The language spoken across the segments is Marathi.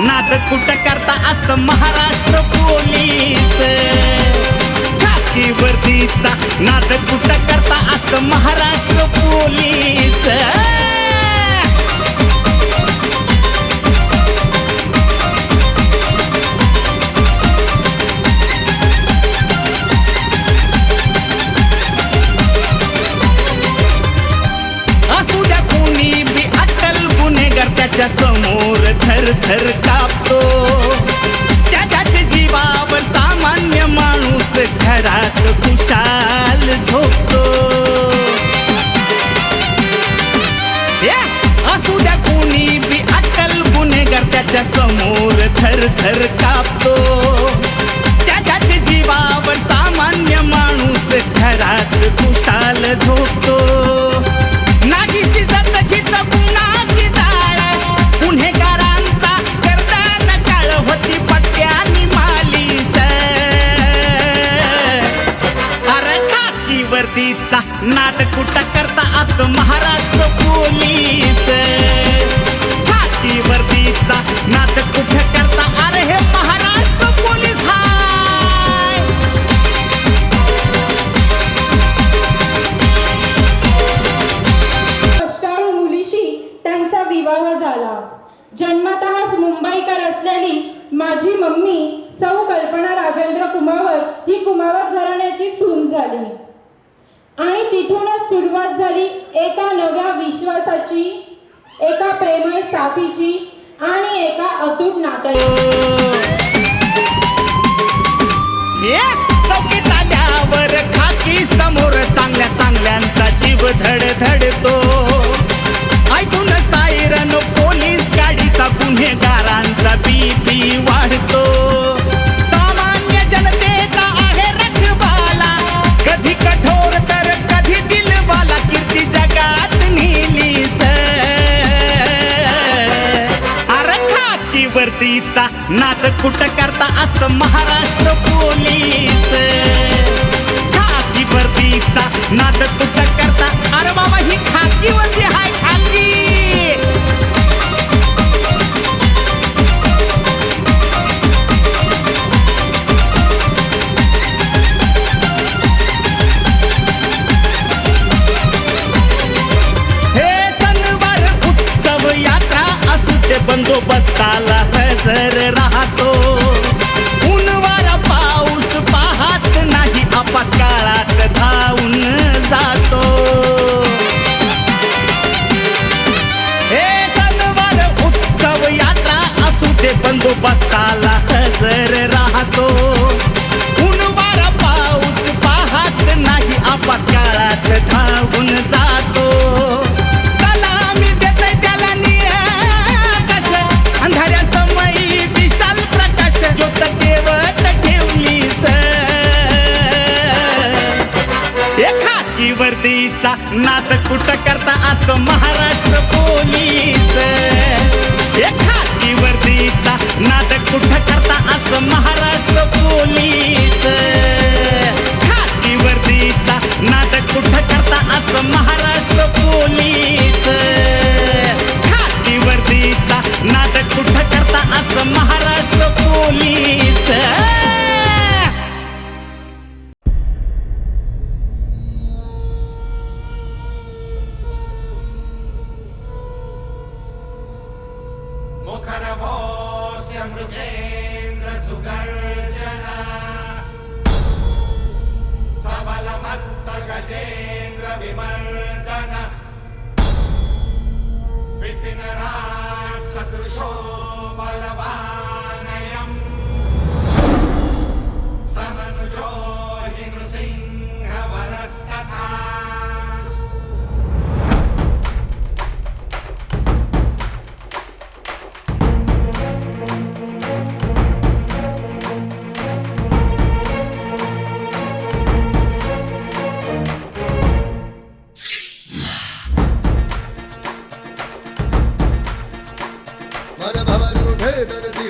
नाद कुठं करता असं महाराष्ट्र पोलीस खाकी वर्दीचा नाद कुठं करता असं महाराष्ट्र पोलीस त्याच्या समोर थर थर कापतो त्याच्याच जीवावर सामान्य माणूस घरात खुशाल झोपतो असू द्या कोणी बी अक्कल गुन्हेगार त्याच्या समोर थर थर कापतो त्याच्याच जीवावर सामान्य माणूस घरात खुशाल झोपतो नागीशी जात गीत गुणाची गुन्हेगारांचा करताना काळ होती पट्ट्यानी मालीस अरे खाकी वर्दीचा नाद कुठं करता असं महाराष्ट्र पोलीस खाकी वर्दीचा नाद कुठं करता अरे हे महाराष्ट्र पोलीस हाय कष्टाळू मुलीशी त्यांचा विवाह झाला. जन्मतःच मुंबईकर असलेली माझी मम्मी सौ कल्पना राजेंद्र कुमावत ही कुमावत घराण्याची सून झाली आणि तिथूनच सुरुवात झाली एका नव्या विश्वासाची, एका प्रेमळ साथीची आणि एका अतूट नात्याची. चौकीत आल्यावर खाकी समोर चांगल्या चांगल्यांचा जीव धडधडतो ऐकून सायरन पोलीस गाडीचा गुन्हेगारांचा बीपी वाढतो सामान्य जनतेचा आहे रखवाला कधी कठोर तर कधी दिलवाला कीर्ती जगात नेलीस अरे खाकी वर्दीचा नाद कुठं करता असं महाराष्ट्र पोलीस खाकी वर्दीचा नाद कुठं करता अरे बाबा ही खाकी वर्दी हाय खाकी हे सणवार उत्सव यात्रा असू ते बंदोबस्ताला हजर राहतो ऊनवारा पाऊस पाहत नाही आपा काळात धावून जातो हे सणवार उत्सव यात्रा असू ते बंदोबस्ताला हजर राहतो ऊनवारा पाऊस पाहत नाही आपा काळात धावून जातो सलामी देतय त्याला निळ्या आकाश अंधाऱ्या समयी विशाल प्रकाश ज्योत देवत ठेवलीस खाकी वर्दीचा नाद कुठं करता असं महाराष्ट्र पोलीस खाकी वर्दीचा नाद कुठं करता असं महाराष्ट्र पोलीस खाकी वर्दीचा नाद कुठं करता असं महाराष्ट्र पोलीस खाकी वर्दीचा नाद कुठं करता असं महाराष्ट्र पोलीस मृगेन्द्र सुगर्जना सबलमत्त गजेन्द्र विमर्दन विपिनराज सदृशो बलवानयम् समनुजो हि नृसिंह वरस्तथा मन भवन उठे तरसी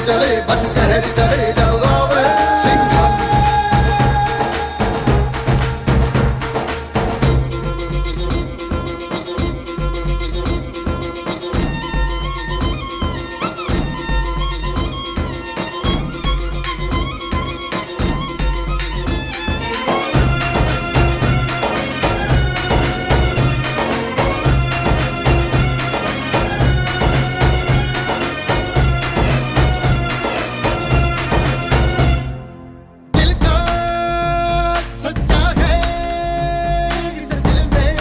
चले बस कहर चले जब गावे सिंघम। दिल का सच्चा है इसे दिल में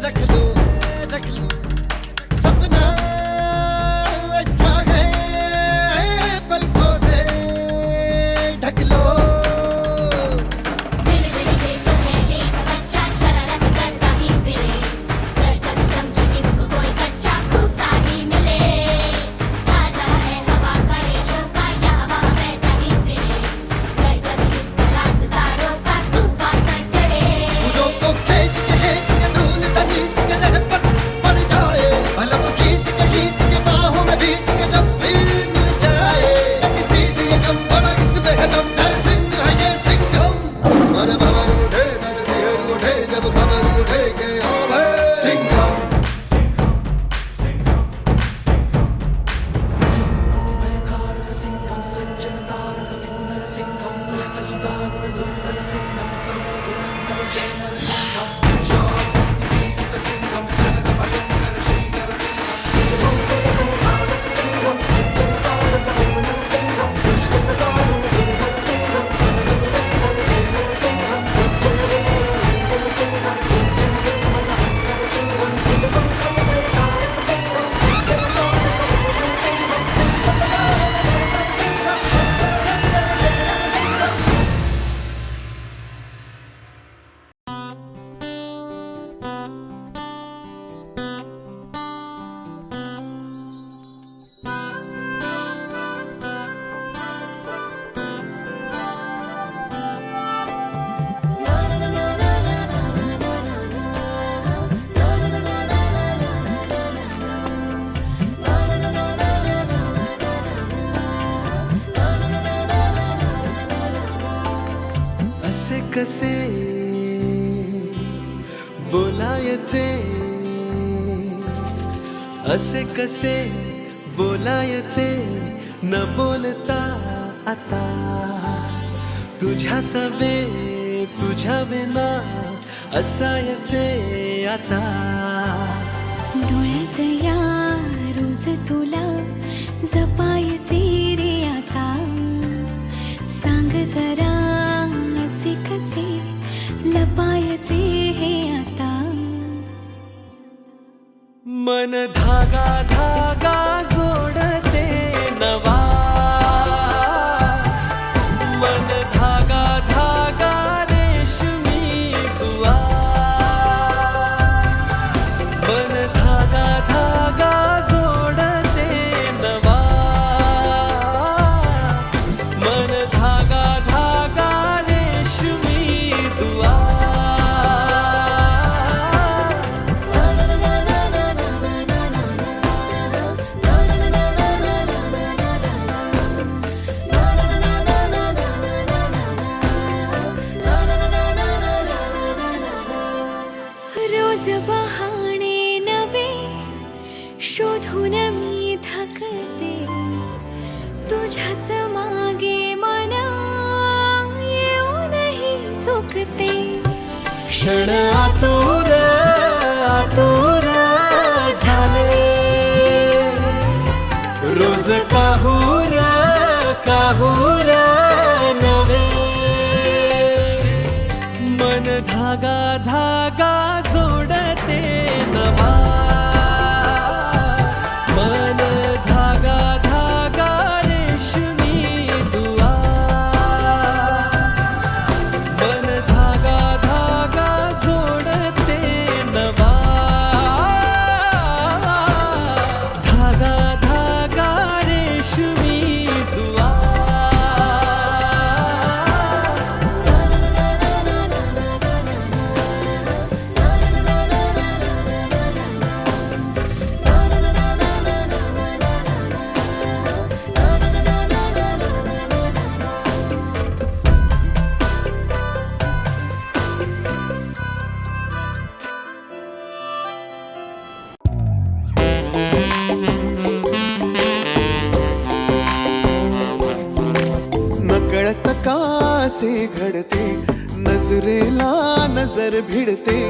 रख लो सपना अच्छा है पलकों से ढक लो। दिल दिल से तो है एक बच्चा शरारत करता ही फिरे, कर कभी समझे किसको कोई कच्चा खूसा ही मिले। ताजा है हवा का ये झोंका, या हवा बहता ही फिरे, कर कभी किसका रास्ता रोका, तूफान सा चढ़े। फूलों को खींच के धूल नीच के रह पड़ जाए, भला वो खींच के बाहों में बीच के जब भी मिल जाए। किसी से ये कम बड़ा इसमें है दम, नर सिंह है ये सिंघम। मन भवन उठे नर सिंह उठे जब खबर उठे के आवे सिंघम। असे कसे बोलायचे, असे कसे बोलायचे न बोलता आता, तुझ्या सवे तुझ्या विना असायचे आता। डोळ्यात या रोज तुला जपायचे रे आता, सांग जरा असे कसे लपायचे हे आता। मन धागा धागा जोडते नवा, मन धागा धागा रेशमी दुआ, मन धागा धागा जोडते नवा, मन धागा धागा रेशमी दुआ। रोज बहाणे नवे शोधून मी थकते, तुझ्याच मागे मन येऊनही चुकते। क्षण आतुर आतुर झाले, रोज काहूर काहूर नवे, मन धागा धागा जोडते नवा, मन धागा धागा रेशमी दुआ, मन धागा धागा जोडते नवा, धागा धागा रेशमी दुआ। कासे घडते नजरेला नजर भिडते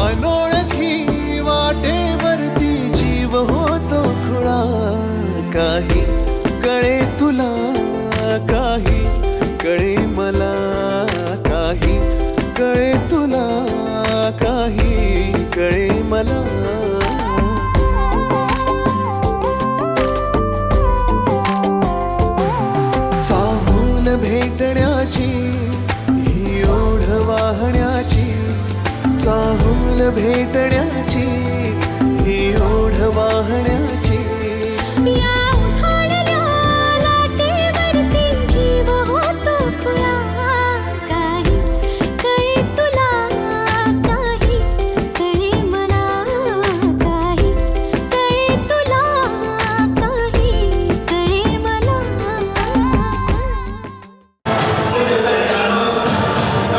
अनोळखी वाटेवरती जीव होतो खुळा काही कळे तुला काही कळे मला काही कळे तुला काही कळे मला चाहूल भेटण्याची ही ओढ वाहण्याची चाहूल भेटण्याची ही ओढ वाहण्याची या उखाणल्या लाटेवरती जीव होतो खुळा काही कळे तुला काही कळे मला काही कळे तुला काही कळे मला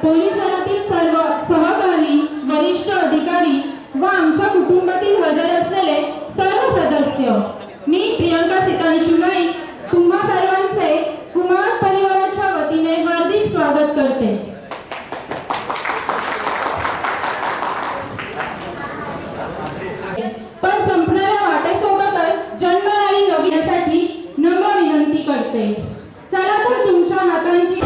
पोलीस दलातील सर्व सहकारी वरिष्ठ अधिकारी व आमच्या कुटुंबातील हजर असलेले सर्व सदस्य मी प्रियंका सीतांशू नाईक तुम्हा सर्वांचे कुमार परिवाराच्या वतीने हार्दिक स्वागत करते. पण संपणाऱ्या वाटेसोबतच जन्मणारी नवीनसाठी नम्र विनंती करते. चला तर तुमच्या हातांची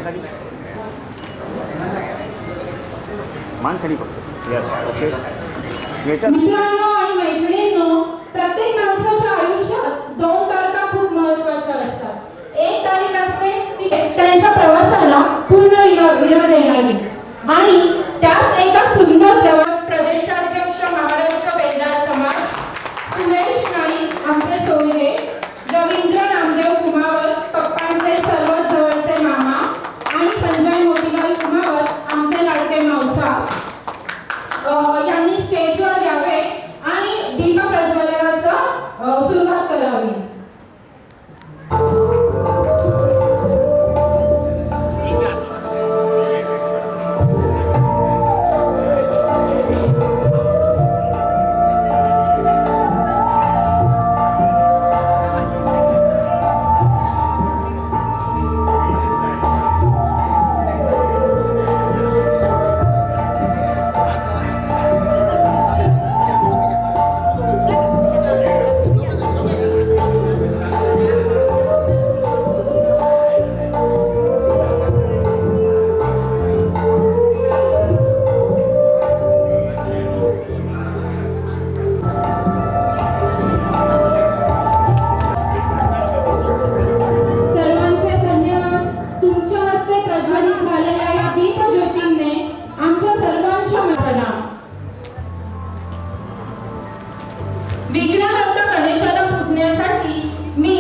खाली मान खाली फक्त यस ओके बेटर मित्रांनो आणि मैत्रिणींनो, प्रत्येक माणसाच्या आयुष्यात 2 तारखा खूप महत्त्वाच्या असतात. एक तारीख असते ती त्यांच्या प्रवासाला पूर्ण विरह देणारी, आणि त्याच एका सुंदर प्रदेशाध्यक्ष महाराष्ट्र बेंदार समाज सुरेश नाईक आमचे सोयरे, रवींद्र नामदेव कुमावत पप्पांचे सर्वात जवळचे मामा, आणि संजय मोतीलाल कुमावत आमचे लाडके मावसा यांनी स्टेजवर यावे आणि दीप प्रज्वलनाचं सुरुवात करावी. सर्वांचे धन्यवाद. तुमच्या हस्ते प्रज्वलित झालेल्या या दीपज्योतींनी आमच्या सर्वांच्या मनाला विघ्नहर्ता गणेशाला पूजण्यासाठी मी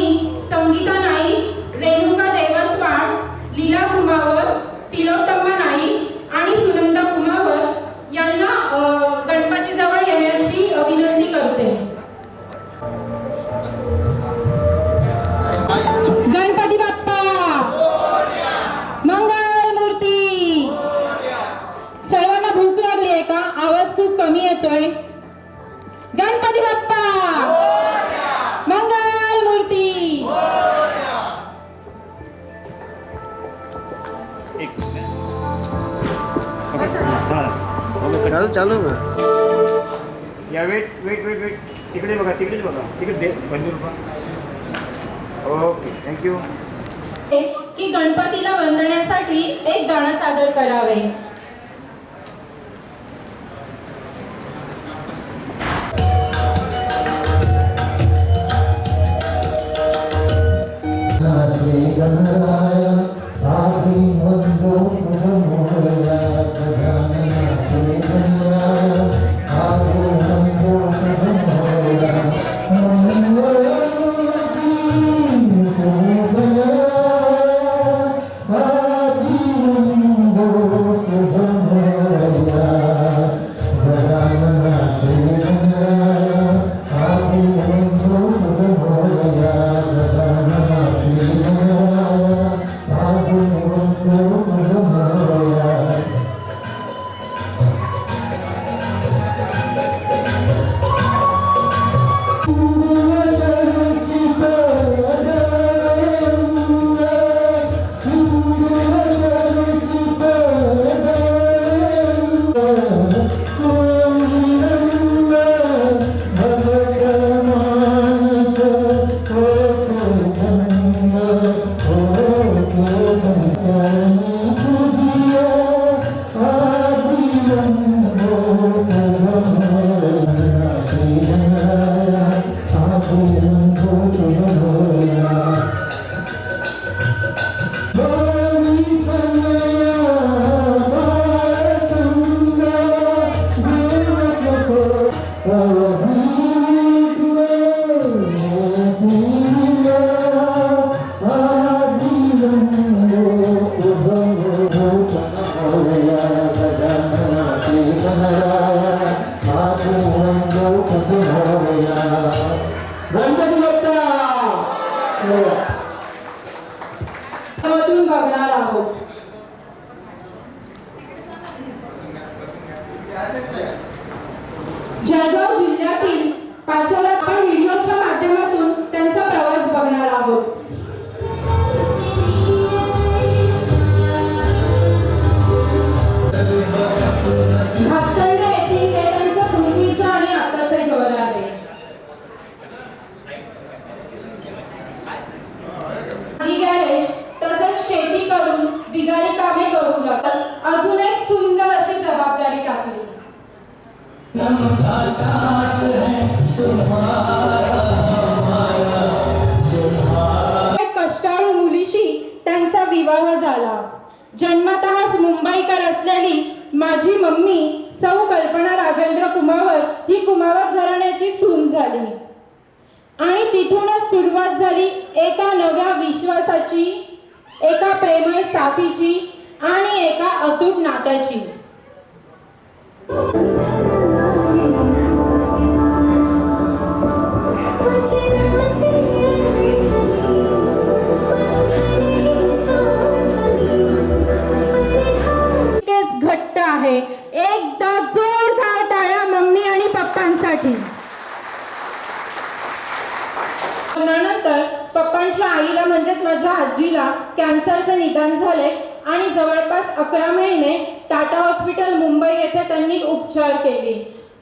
संगीता नाईक, रेणुका देवतवाड, लीला कुमावत, तिलोत्तमा नाईक आणि सुनंदा कुमावत यांना गणपतीजवळ येण्याची विनंती करते. गणपती बाप्पा मंगल मूर्ती. सर्वांना भूक लागली आहे का? आवाज खूप कमी येतोय. गणपती बाप्पा मंगल मूर्ती. एक चालू चालू ना. या वेट वेट वेट वेट तिकडे बघा, तिकडेच बघा, तिकडे दे बंधू बघा. Okay thank you. की गणपतीला वंदण्यासाठी एक गाणं सादर करावे. गणपती बाप्पा बघणार आहोत. जळगाव जिल्ह्यातील पाचोरा आपण व्हिडिओच्या माध्यमातून त्यांचा प्रवास बघणार आहोत. भातखंडे येथील हे त्यांचं पूर्वीचं आणि आताचं घर आहे. गॅरेज तसेच शेती करून बिगर एक कष्टाळू मुलीशी त्यांचा विवाह झाला. जन्मतःच मुंबईकर असलेली माझी मम्मी सौ कल्पना राजेंद्र कुमावत ही कुमावत घराण्याची सून झाली. आणि तिथूनच सुरुवात झाली एका नव्या विश्वासाची, एका प्रेमळ साथीची आणि एका अतूट नात्याची. तेच घट्ट आहे. एकदा जोरदार टाळ्या मम्मी आणि पप्पांसाठी. लग्नानंतर पप्पांच्या आईला म्हणजेच माझ्या आजीला कॅन्सरचे निदान झाले आणि जवळपास 11 महिने टाटा हॉस्पिटल मुंबई येथे त्यांनी उपचार केले.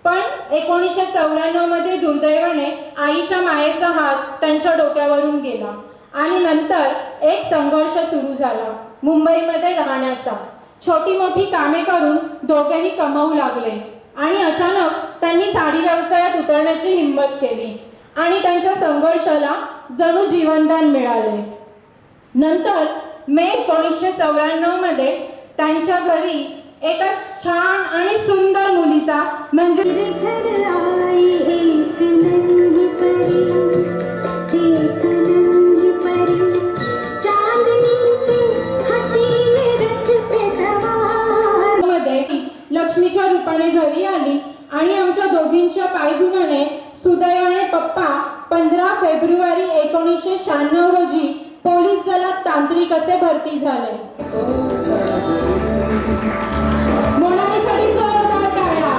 पण 1994 मध्ये दुर्दैवाने आईच्या मायेचा हात त्यांच्या डोक्यावरून गेला आणि नंतर एक संघर्ष सुरू झाला मुंबईमध्ये राहण्याचा. छोटी मोठी कामे करून दोघेही कमवू लागले आणि अचानक त्यांनी साडी व्यवसायात उतरण्याची हिंमत केली आणि त्यांच्या संघर्षाला जणू जीवनदान मिळाले. नंतर मे 1994 मध्ये त्यांच्या घरी एका छान आणि सुंदर मुलीचा म्हणजे लक्ष्मीच्या रूपाने घरी आली आणि आमच्या दोघींच्या पायगुणाने सुदैवाने पप्पा 15 फेब्रुवारी 1996 रोजी पोलीस दलात तांत्रिक असे भरती झाले. मोनालीसाठी जोरदार टाळ्या.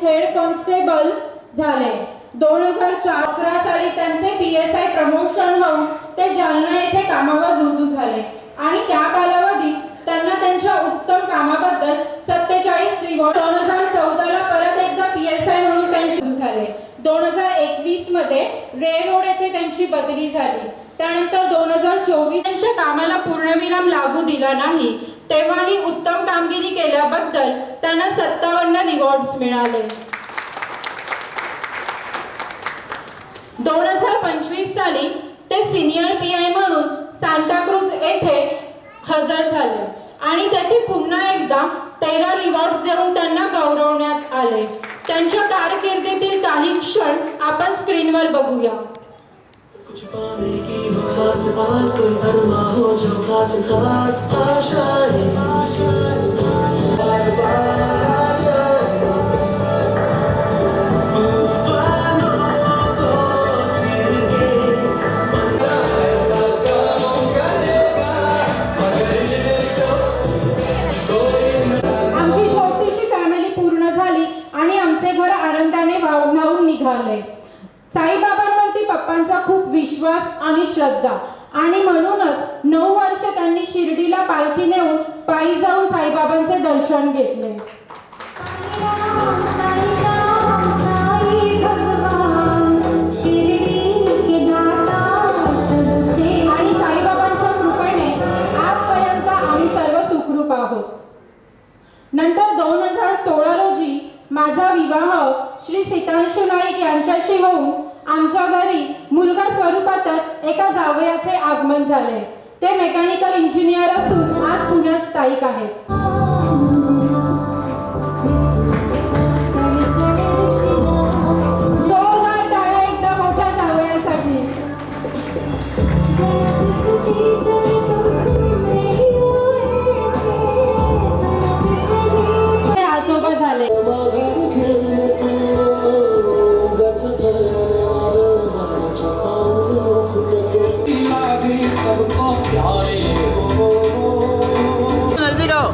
हेड कॉन्स्टेबल झाले. 2011 साली त्यांचे PSI प्रमोशन होऊन ते जालना येथे कामावर रुजू झाले आणि त्या कालावधीत त्यांना त्यांच्या उत्तम कामाबद्दल 47 रिवॉर्ड. 2014 ला परत एकदा PSI म्हणून त्यांचे रुजू झाले. 2021 मध्ये रेलरोड येथे त्यांची बदली झाली. त्यानंतर 2024 त्यांच्या कामाला पूर्णविराम लागू दिला नाही तेव्हाही उत्तम कामगिरी केल्याबद्दल त्यांना 57 रिवॉर्ड्स मिळाले. 2025 साली ते सिनियर PI म्हणून सांताक्रूज येथे हजर झाले आणि तेथे पुन्हा एकदा 13 रिवॉर्ड्स देऊन त्यांना गौरवण्यात आले. त्यांच्या कारकिर्दीतील काही क्षण आपण स्क्रीनवर बघूया. कुछ पाने की हो खास खास, कोई अरमा हो जो खास खास आशा है, बार बार आशा है, तूफानों को चीर के ऐसा काम करेगा मगर ये तो आमची छोटीशी फॅमिली पूर्ण झाली आणि आमचे घर आनंदाने वाहून निघाले. साईबाबांवरती पप्पांचा खूप विश्वास आणि श्रद्धा आणि म्हणूनच 9 वर्ष त्यांनी शिर्डीला पालखी नेऊन पायी जाऊन साईबाबांचे दर्शन घेतले. आणि साईबाबांच्या कृपेने आजपर्यंत आम्ही सर्व सुखरूप आहोत. नंतर 2016 रोजी माझा विवाह श्री सीतांशू नाईक यांच्याशी होऊन आमच्या घरी मुलगा स्वरूपातच एका जावयाचे आगमन झाले. ते मेकॅनिकल इंजिनियर असून आज पुण्यात स्थायिक आहेत. जोरदार टाळ्या एकदा मोठ्या जावयासाठी. ते आजोबा झाले. नजदीक आओ.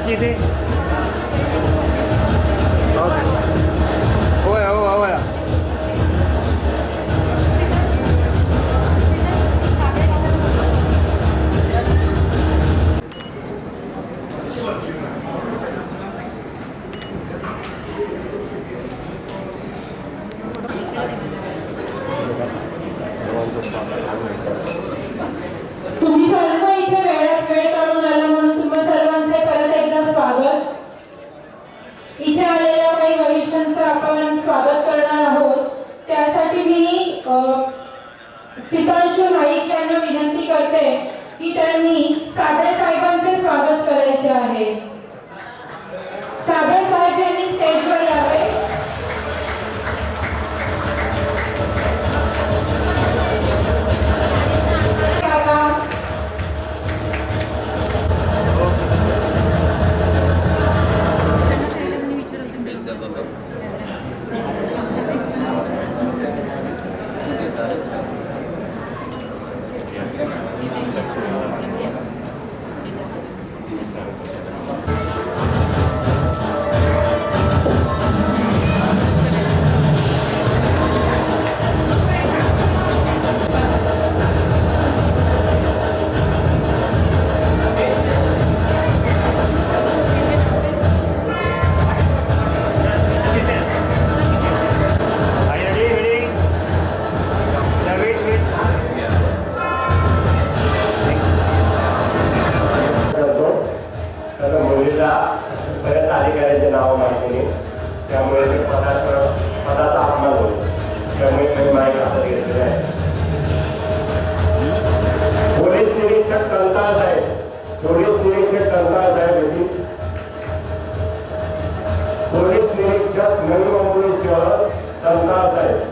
आमच्या इथे ओके होय हो होय तुम्ही सर्व इथे वेळात वेळ काढून आला म्हणून तुम्हा सर्वांचे परत एकदा स्वागत. इथे आलेल्या काही वरिष्ठांचं आपण स्वागत करणार आहोत. त्यासाठी मी सितांशू नाईक यांना विनंती करते की त्यांनी साबळे साहेबांचे स्वागत करायचे आहे. साबळे साहेब यांनी स्टेजवर यावे. काका त्याला मुलीला बऱ्याच अधिकाऱ्यांचे नावं माहिती नाही, त्यामुळे ते पदाचा अपमान होतो. त्यामुळे काही माहिती हातात घेतलेली आहे. पोलीस निरीक्षक कंकाळ साहेब, पोलीस निरीक्षक कंकाळ साहेब येथील पोलीस निरीक्षक नवी मुंबई शहर कंकाळ साहेब.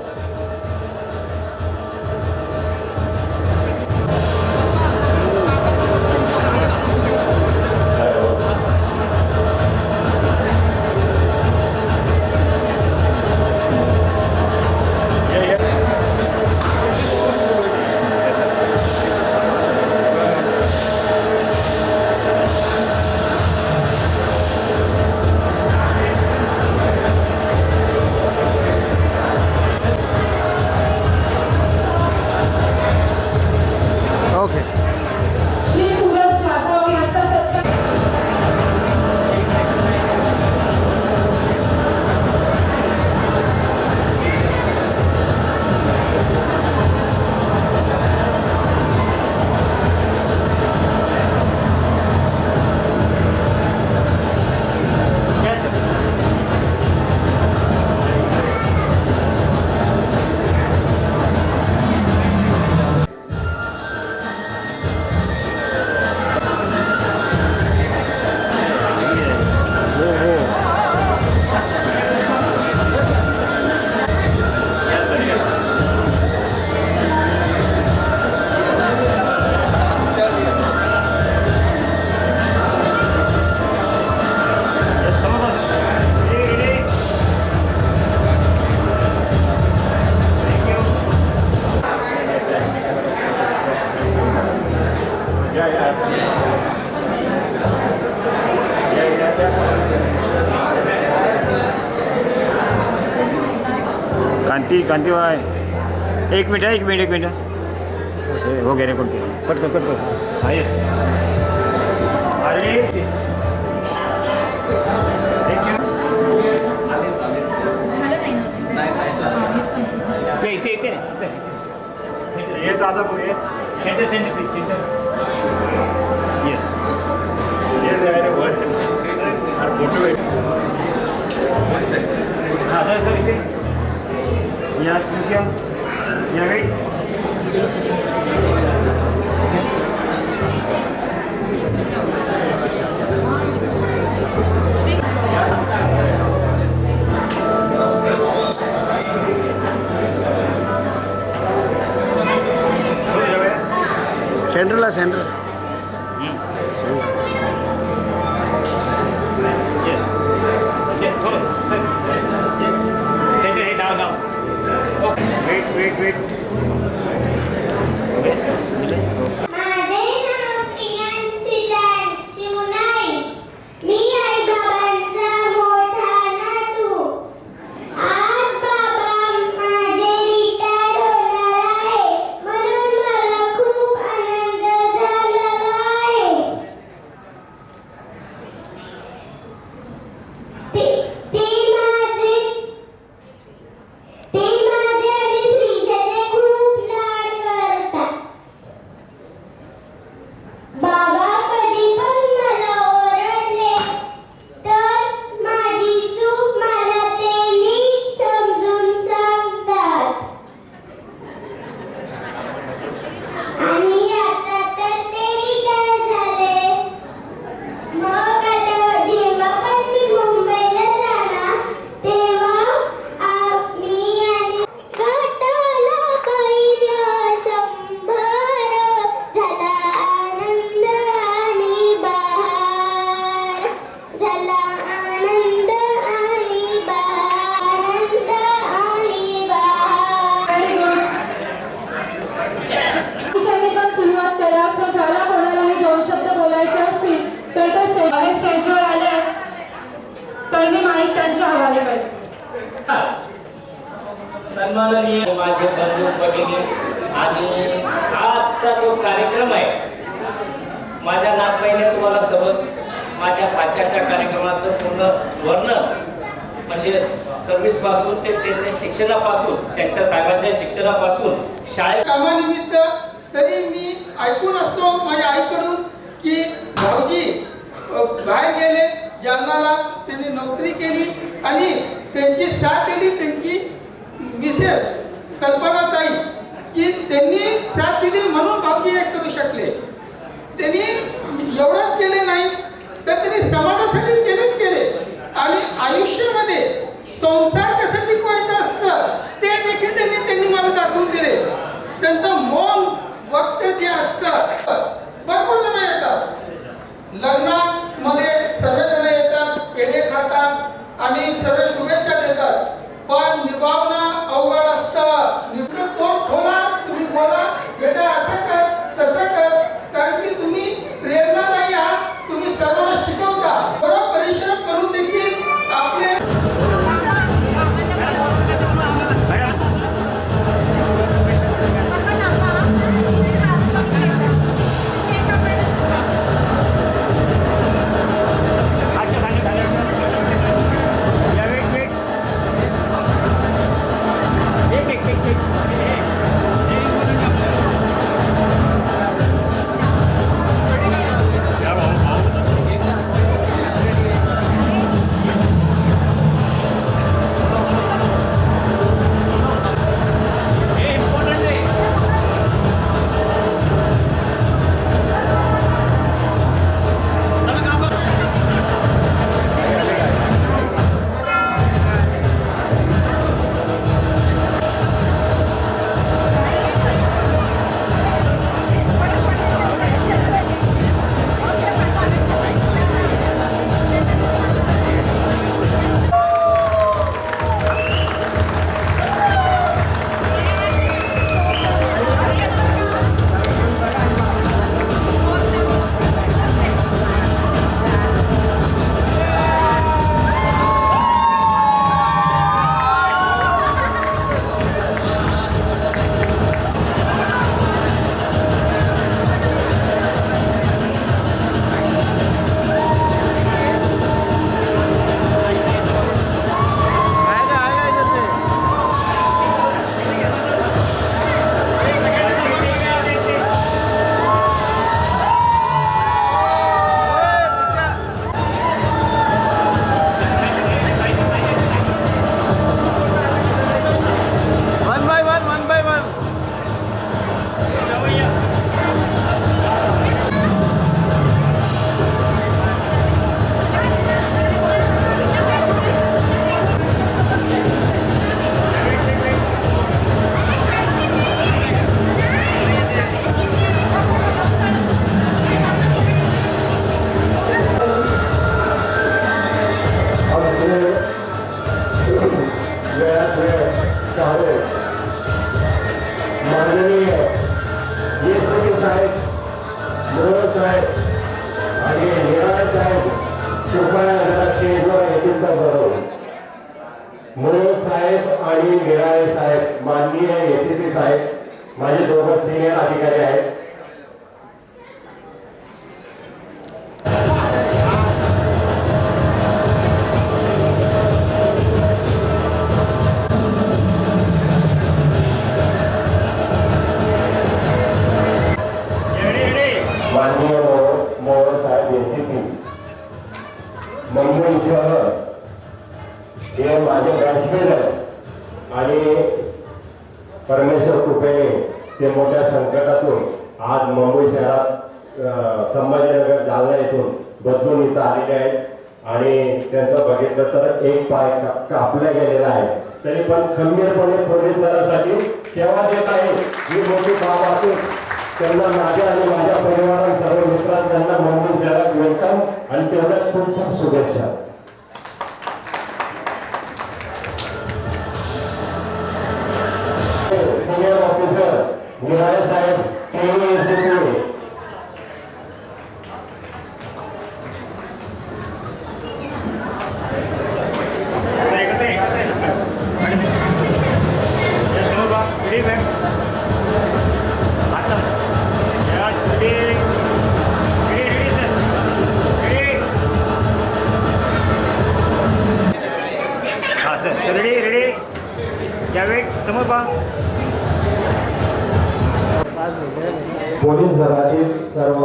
ओके श्री सुरज जाधव यांचा सत्कार. कांती भाई एक मिनट हो गया रेकॉर्ड केलं कट आहे अरे इथे ये दादा पुढे सेंटर येस ये जायला वर फोटो हां सर इथे या सुक्या या वेळी सेंटरला सेंटर वेट माझे नाव प्रियांशी शिवनाई. मी सन्माननीय माझे बंधू भगिनी आणि आजचा जो कार्यक्रम आहे माझ्या नातवाईने तुम्हाला सर्व माझ्या पाच्याच्या कार्यक्रमाचं पूर्ण वर्णन म्हणजे सर्व्हिस पासून ते त्यांच्या शिक्षणापासून त्यांच्या साहेबांच्या शिक्षणापासून शाळेत कामानिमित्त तरी मी ऐकून असतो माझ्या आईकडून की भाऊजी बाहेर गेले जालन्याला त्यांनी नोकरी केली आणि त्यांची साथ दिली त्यांची मिसेस कल्पनाताई की त्यांनी साथ दिली म्हणून भाऊजी हे करू शकले. त्यांनी एवढंच केले नाही तर त्यांनी समाजासाठी केले आणि आयुष्यामध्ये संसार कसं टिकवायचं असतं ते देखील त्यांनी मला दाखवून दिले. त्यांचं मौन वक्त जे असतं भरपूर जण येतात लग्नामध्ये सर्वजण येतात पेढे खातात आणि सर्व शुभेच्छा देतात पण निभावणं अवघड असतं. निवडून तोड खोला तुम्ही बोला बेटा असं कर तसं कर कारण की तुम्ही प्रेरणादायी आहात. तुम्ही सर्वांना शिकवता थोडा परिश्रम करून देखील आपले माननीय एसीपी साहेब मोहोळ साहेब आणि निराळे साहेब कृपया जरा स्टेजवर येतील तर बरोबर. मोहोळ साहेब आणि निराळे साहेब माननीय एसीपी साहेब माझे दोघं सिनियर अधिकारी आहेत. माननीय मोहोळ साहेब एसीपी मुंबई शहर हे माझे बॅचमेट आहेत आणि परमेश्वर कृपेने ते मोठ्या संकटातून आज मुंबई शहरात संभाजीनगर जालना येथून बदलून इथं आलेले आहेत आणि त्यांचं बघितलं तर एक पाय कापला गेलेला आहे तरी पण खंबीरपणे पोलीस दलासाठी सेवा देत आहे. ही मोठी बाब असून त्यांना माझ्या आणि माझ्या परिवारात सर्व मित्रांना त्यांना मुंबई शहरात वेलकम आणि तेवढ्याच खूप खूप शुभेच्छा. सिनियर ऑफिसर निराळे साहेब आता यश रेडी रेडी सर रेडी हां सर रेडी रेडी यावेळी समोर पहा पोलीस दलातील सर्व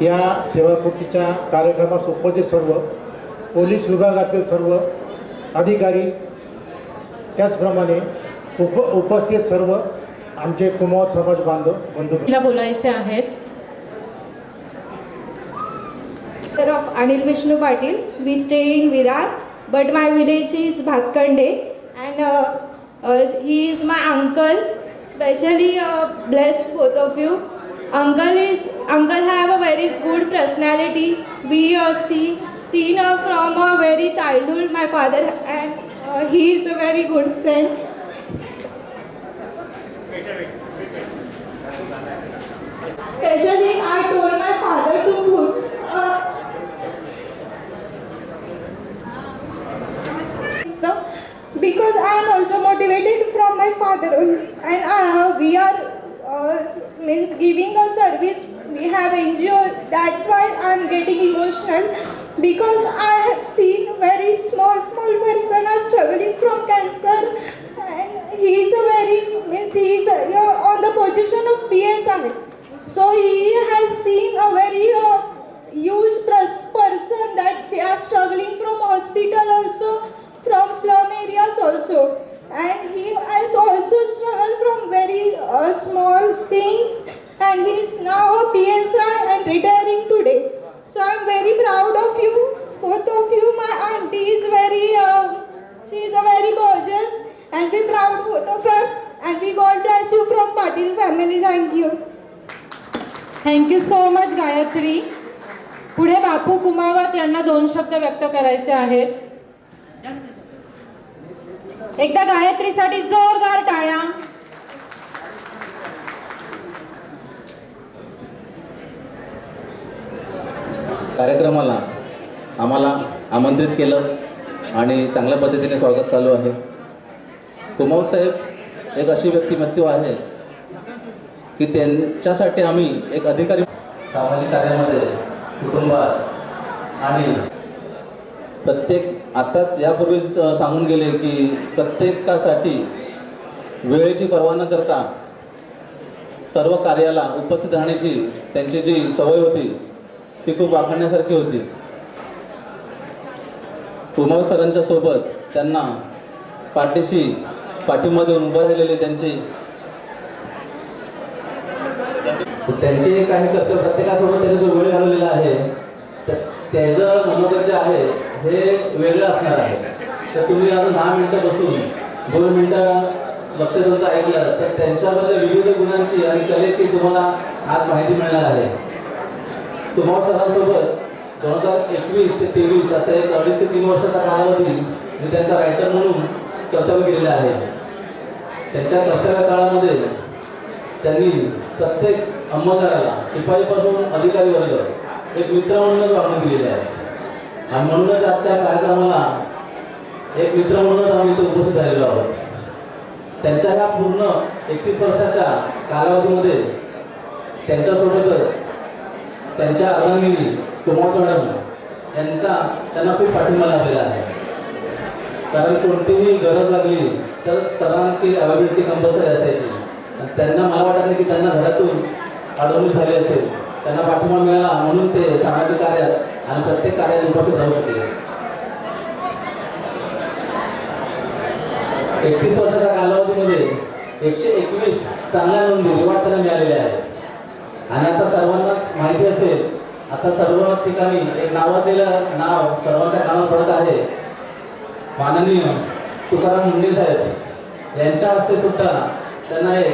या सेवापूर्तीच्या कार्यक्रमास उपस्थित सर्व पोलीस विभागातील सर्व अधिकारी त्याचप्रमाणे उपस्थित सर्व आमचे कुमार समाज बांधव बंधू तिला बोलायचे आहेत. of Anil Vishnu Patil. We stay in Virar, but my village is Bhatkande, and he is my uncle. Especially bless both of you. Uncle have a very good personality. We seen from a very childhood. My father, and he is a very good friend. Especially I told my father to put because I am also motivated from my father, and we are means giving a service. We have NGO. That's why I am getting emotional, because I have seen very small person are struggling from cancer, and he is a very he is on the position of PSI. So he has seen a very huge person that they are struggling from hospital also, from slum areas also, and he has also struggled from very small things, and he is now a PSI and retiring today. So I am very proud of you, both of you. My auntie is she is a very gorgeous, and we proud both of her, and we God bless you from Patil family. Thank you. Thank you so much Gayatri. पुढे बापू कुमावत यांना 2 शब्द व्यक्त करायचे आहेत. एकदा गायत्रीसाठी जोरदार टाळ्या. कार्यक्रमाला आम्हाला आमंत्रित केलं आणि चांगल्या पद्धतीने स्वागत चालू आहे. कुमाव साहेब एक अशी व्यक्तिमत्व आहे की त्यांच्यासाठी आम्ही एक अधिकारी सामाजिक कार्यामध्ये कुटुंबात आणि प्रत्येक आत्ताच यापूर्वीच सांगून गेले की प्रत्येकासाठी वेळेची पर्वा न करता सर्व कार्याला उपस्थित राहण्याची त्यांची जी सवय होती ती खूप वाखाणण्यासारखी होती. कुमार सरांच्या सोबत त्यांना पाठीमध्ये उभं राहिलेले त्यांचे काही कर्तव्य प्रत्येकासोबत त्यांनी जो वेळ घालवलेला आहे त्याचं मनोगत जे आहे हे वेगळं असणार आहे. तर तुम्ही आता 10 मिनिटं बसून 2 मिनिटं लक्ष देऊन ऐकलं तर त्यांच्याबद्दल विविध गुणांची आणि कलेची तुम्हाला आज माहिती मिळणार आहे. कुमार सरांसोबत 2021 ते 23 असा एक 2.5 ते 3 वर्षाचा कालावधी मी त्यांचा रायटर म्हणून कर्तव्य केलेलं आहे. त्यांच्या कर्तव्य काळामध्ये त्यांनी प्रत्येक अंमलदाराला शिपाईपासून अधिकारी वर्ग एक मित्र म्हणूनच वागणूक दिलेली आहे. आणि म्हणूनच आजच्या कार्यक्रमाला एक मित्र म्हणूनच आम्ही इथे उपस्थित राहिलो आहोत. त्यांच्या ह्या पूर्ण 31 वर्षाच्या कालावधीमध्ये त्यांच्यासोबतच त्यांच्या अर्धांगिनी कुमार मॅडम त्यांना खूप पाठिंबा लाभलेला आहे. कारण कोणतीही गरज लागली तर सरांची अवेलेबिलिटी कंपल्सरी असायची. त्यांना मला वाटत नाही की त्यांना घरातून अडवणूक झाली असेल, त्यांना पाठिंबा मिळाला म्हणून ते सामाजिक कार्यात आणि प्रत्येक कार्यात उपस्थित राहू शकले. 31 वर्षाच्या कालावधीमध्ये 121 चांगल्या नोंदी रिवॉर्ड त्यांना मिळालेल्या आहेत. आणि आता सर्वांनाच माहिती असेल, आता सर्व ठिकाणी एक नावाजलेलं नाव सर्वांच्या कानावर पडत आहे. माननीय तुकाराम मुंडे साहेब यांच्या हस्ते सुद्धा त्यांना एक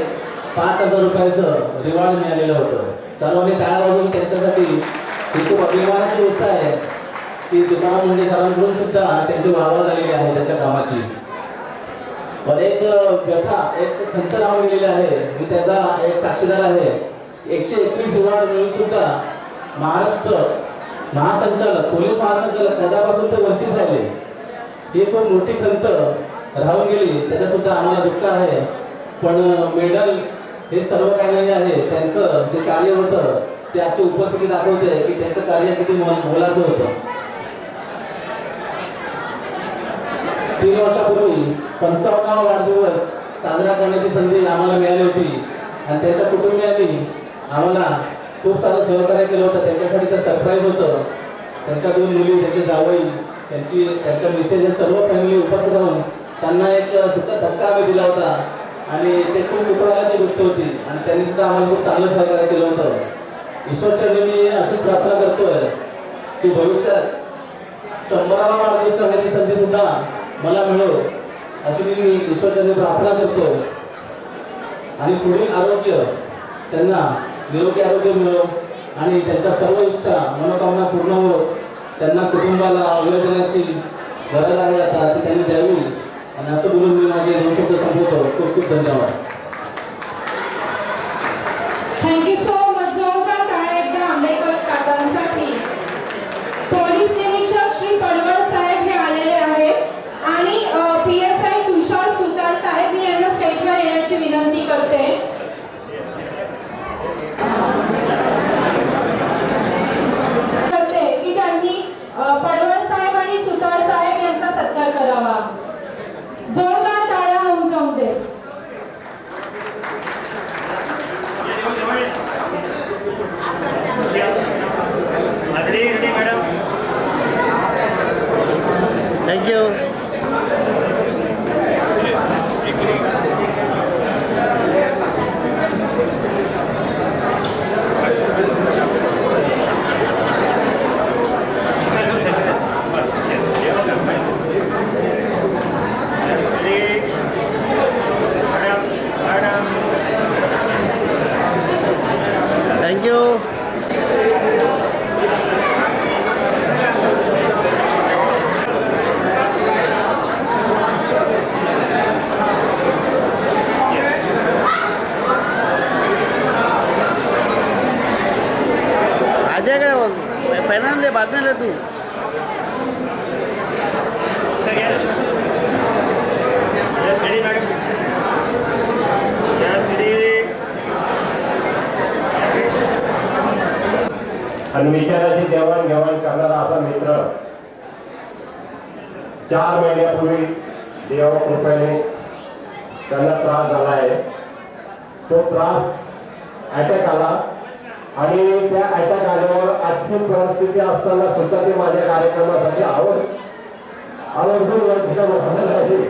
5,000 रुपयाचं रिवॉर्ड मिळालेलं होतं. सर्वांनी टाळ्या वाजवून त्यांच्यासाठी ही खूप अभिमानाची गोष्ट आहे की तुकाराम मुंडे सरांकडून सुद्धा त्यांची वाहवा झालेली आहे त्यांच्या कामाची. पण एक व्यथा, एक खंत राहून गेलेली आहे. मी त्याचा एक साक्षीदार आहे. 121 रिवॉर्ड मिळून सुद्धा महाराष्ट्र महासंचालक, पोलीस महासंचालक पदापासून ते वंचित झाले. ही खूप मोठी खंत राहून गेली. त्याचा सुद्धा आम्हाला दुःख आहे. पण मेडल हे सर्व काही जे आहे त्यांचं जे कार्य होतं ते आजची उपस्थिती दाखवते की त्यांचं कार्य किती मोलाचं होतं. 3 वर्षापूर्वी 55वा वाढदिवस साजरा करण्याची संधी आम्हाला मिळाली होती आणि त्यांच्या कुटुंबियांनी आम्हाला खूप सारं सहकार्य केलं होतं. त्यांच्यासाठी ते सरप्राईज होतं. त्यांच्या 2 मुली, त्यांचे जावई, त्यांच्या मिसेस, सर्व फॅमिली उपस्थित राहून त्यांना एक सुद्धा धक्का आम्ही दिला होता आणि ते खूप कुतूहलाची गोष्ट होती आणि त्यांनी सुद्धा आम्हाला खूप चांगलं सहकार्य केलं होतं. ईश्वरचरणी मी अशी प्रार्थना करतोय की भविष्यात 100वा वाढदिवस करण्याची संधी सुद्धा मला मिळो अशी मी ईश्वरचरणी प्रार्थना करतो आणि पुढील आरोग्य त्यांना निरोगी आरोग्य मिळो आणि त्यांच्या सर्व इच्छा मनोकामना पूर्ण हो. त्यांना कुटुंबाला वेळ देण्याची गरज आहे आता ती त्यांनी द्यावी आणि असं बोलून मी माझे 2 शब्द संपवतो. खूप खूप धन्यवाद. Thank you so much. जोरदार टाळ्या एकदा आंबेकर काकांसाठी. पोलीस निरीक्षक श्री पडवळ साहेब हे आलेले आहेत आणि PSI तुषार सुतार साहेब मी यांना स्टेजवर येण्याची विनंती करते. की त्यांनी पडवळ साहेब आणि सुतार साहेब यांचा सत्कार करावा. जोरदार टाळ्या होऊन जाऊन दे. थँक्यू. थँक्यू. आजा काय पहिल्यांदा दे बातमीला तू. आणि विचाराची देवाणघेवाण करणारा असा मित्र 4 महिन्यापूर्वी देवा कृपेने त्यांना त्रास झाला आहे. तो त्रास अटॅक आला आणि त्या अटॅक आल्यावर अशी परिस्थिती असताना सुद्धा ते माझ्या कार्यक्रमासाठी आवर्जून या ठिकाणी हजर आहे.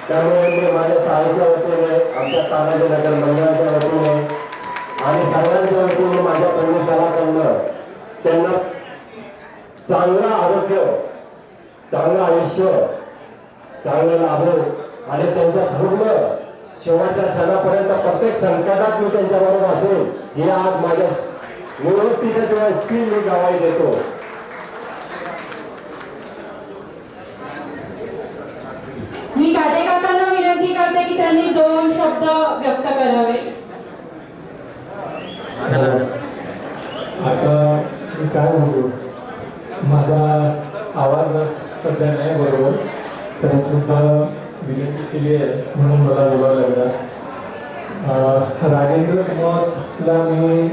त्यामुळे मी माझ्या चाळीच्या वतीने, आमच्या तानाजी नगर मंडळाच्या वतीने आणि सगळ्यांच्या वतीने माझ्या पंडित कलाकारांना त्यांना चांगलं आरोग्य, चांगलं आयुष्य, चांगलं लाभो आणि त्यांच्या पूर्ण शेवटच्या क्षणापर्यंत प्रत्येक संकटात मी त्यांच्याबरोबर असेल हे आज माझ्या निवृत्तीच्या दिवशी मी गवाही देतो. मी काटे काकांना विनंती करते की त्यांनी 2 शब्द व्यक्त करावे. आता मी काय बोलू, माझा आवाज सध्या नाही बरोबर, तरी सुद्धा विनंती केली आहे म्हणून मला बोलावं लागलं. राजेंद्र कुमारला मी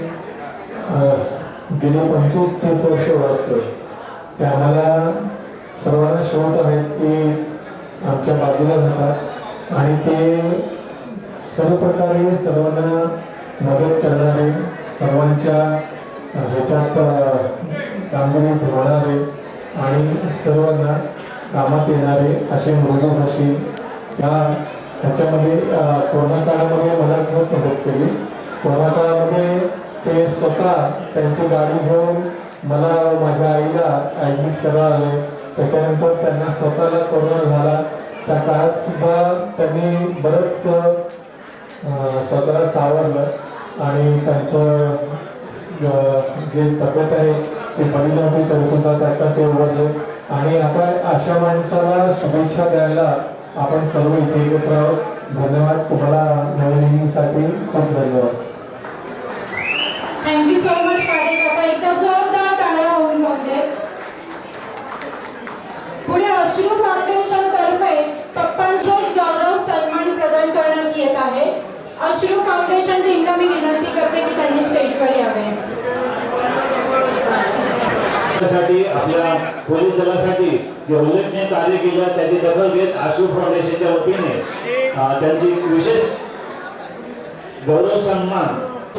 गेली 25-30 वर्ष ओळखतो. ते आम्हाला सर्वांना शोध आहेत की आमच्या बाजूला राहतात आणि ते सर्व प्रकारे सर्वांना मदत करणारे, सर्वांच्या ह्याच्यात कामगिरीत होणारे आणि सर्वांना कामात येणारे असे मृदुभाषी ह्याच्यामध्ये कोरोना काळामध्ये मला खूप मदत केली. कोरोना काळामध्ये ते स्वतः त्यांची गाडी घेऊन मला माझ्या आईला ॲडमिट करायला आले. त्याच्यानंतर त्यांना स्वतःला कोरोना झाला. त्या काळात सुद्धा त्यांनी बरंच स्वतःला सावरलं आणि त्यांचं जे तब्येत आहे ते बरी नव्हती तरीसुद्धा त्यात ते उघडले. आणि आता अशा माणसाला शुभेच्छा द्यायला आपण सर्व इथे एकत्र आहोत. धन्यवाद तुम्हाला नवीन खूप धन्यवाद. थँक्यू सो मच काटे काका. एकदा जोरदार टाळ्या होऊन जाऊ दे. पुढे अश्रू फाउंडेशन तर्फे पप्पांचे गौरव सन्मान प्रदान करण्यात येत आहे. अश्रू फाउंडेशन टीमला मी विनंती करते की त्यांनी स्टेजवर यावे. साठी आपल्या पोलीस दलासाठी जे उल्लेखनीय कार्य केलं त्याची दखल घेत अश्रू फाउंडेशनच्या वतीने त्यांची विशेष गौरव सन्मान.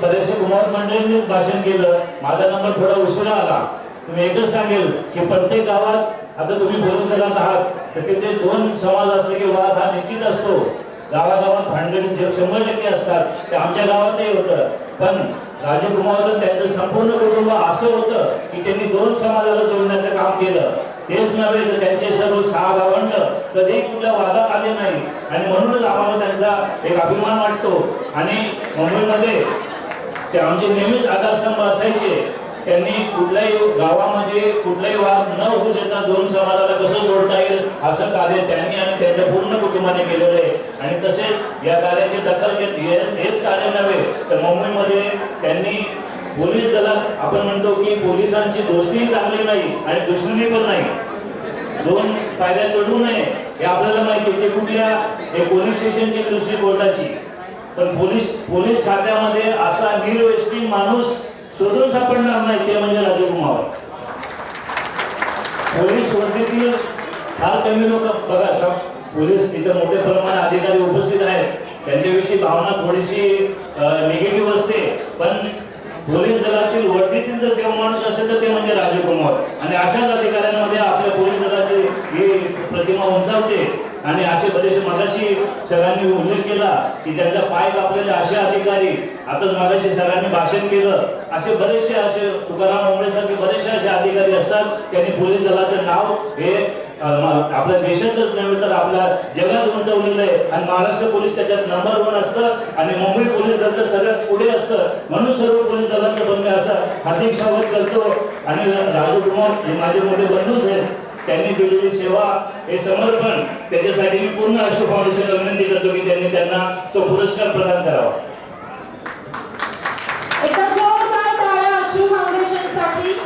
बरेचसे कुमार मंडळींनी भाषण केलं. माझा नंबर थोडा उशिरा आला. तुम्ही एकच सांगेल की प्रत्येक गावात आता तुम्ही पोलीस दलात आहात तर तिथे दोन समाज असले की वाद हा निश्चित असतो. गावागावात भांडणी 100% असतात. ते आमच्या गावातही होतं. पण राजू कुमावत त्यांचं संपूर्ण कुटुंब असं होतं की त्यांनी दोन समाजाला जोडण्याचं काम केलं. तेच नव्हे तर त्यांचे सर्व 6 भावंड कधी कुठल्या वादात आले नाही आणि म्हणूनच आम्हाला त्यांचा एक अभिमान वाटतो. आणि मुंबईमध्ये ते आमचे नेहमीच आधारस्तंभ असायचे. त्यांनी कुठल्याही गावामध्ये कुठलाही वाद न होऊ देता दोन समाजाला कसं जोडता येईल असं कार्य त्यांनी आणि त्यांच्या पूर्ण कुटुंबाने केलेलं आहे. आणि तसेच या कार्याची दखल घेत हेच कार्य नव्हे तर मुंबईमध्ये त्यांनी पोलीस दलात आपण म्हणतो की पोलिसांची दोस्तीही चांगली नाही आणि दुश्मनी पण नाही. 2 पायऱ्या चढू नये हे आपल्याला माहिती आहे. ते कुठल्या पोलीस स्टेशनची दुसरी कोर्टाची. पण पोलीस खात्यामध्ये असा निर्व्यसनी माणूस शोधून सापडणार नाही ते म्हणजे राजू कुमार. पोलीस वर्दीतील फार कमी लोक बघा पोलीस इथं मोठ्या प्रमाणात अधिकारी उपस्थित आहेत. त्यांच्याविषयी भावना थोडीशी निगेटिव्ह असते. पण पोलीस दलातील वर्दीतील जर देव माणूस असेल तर ते म्हणजे राजू कुमार. आणि अशाच अधिकाऱ्यांमध्ये आपल्या पोलीस दलाची ही प्रतिमा उंचावते. आणि असे बरेचसे मगाशी सरांनी उल्लेख केला की त्यांचा पाय कापलेले असे अधिकारी आता मगाशी सरांनी भाषण केलं. असे बरेचसे असे तुकाराम ओंबळेसारखे बरेचसे असे अधिकारी असतात त्यांनी पोलीस दलाचं नाव हे आपल्या देशातच नव्हे तर आपल्या जगात उंचवलेलं आहे. आणि महाराष्ट्र पोलीस त्याच्यात नंबर 1 असतं आणि मुंबई पोलीस दल तर सगळ्यात पुढे असतं. म्हणून सर्व पोलीस दलांचं पण मी असं हार्दिक स्वागत करतो. आणि राजू कुमार हे माझे मोठे बंधूच आहेत. त्यांनी दिलेली सेवा हे समर्पण त्याच्यासाठी मी पूर्ण अश्रू फाउंडेशनला विनंती करतो की त्यांनी त्यांना तो पुरस्कार प्रदान करावा. एका जोरदार टाळ्या अश्रू फाउंडेशनसाठी.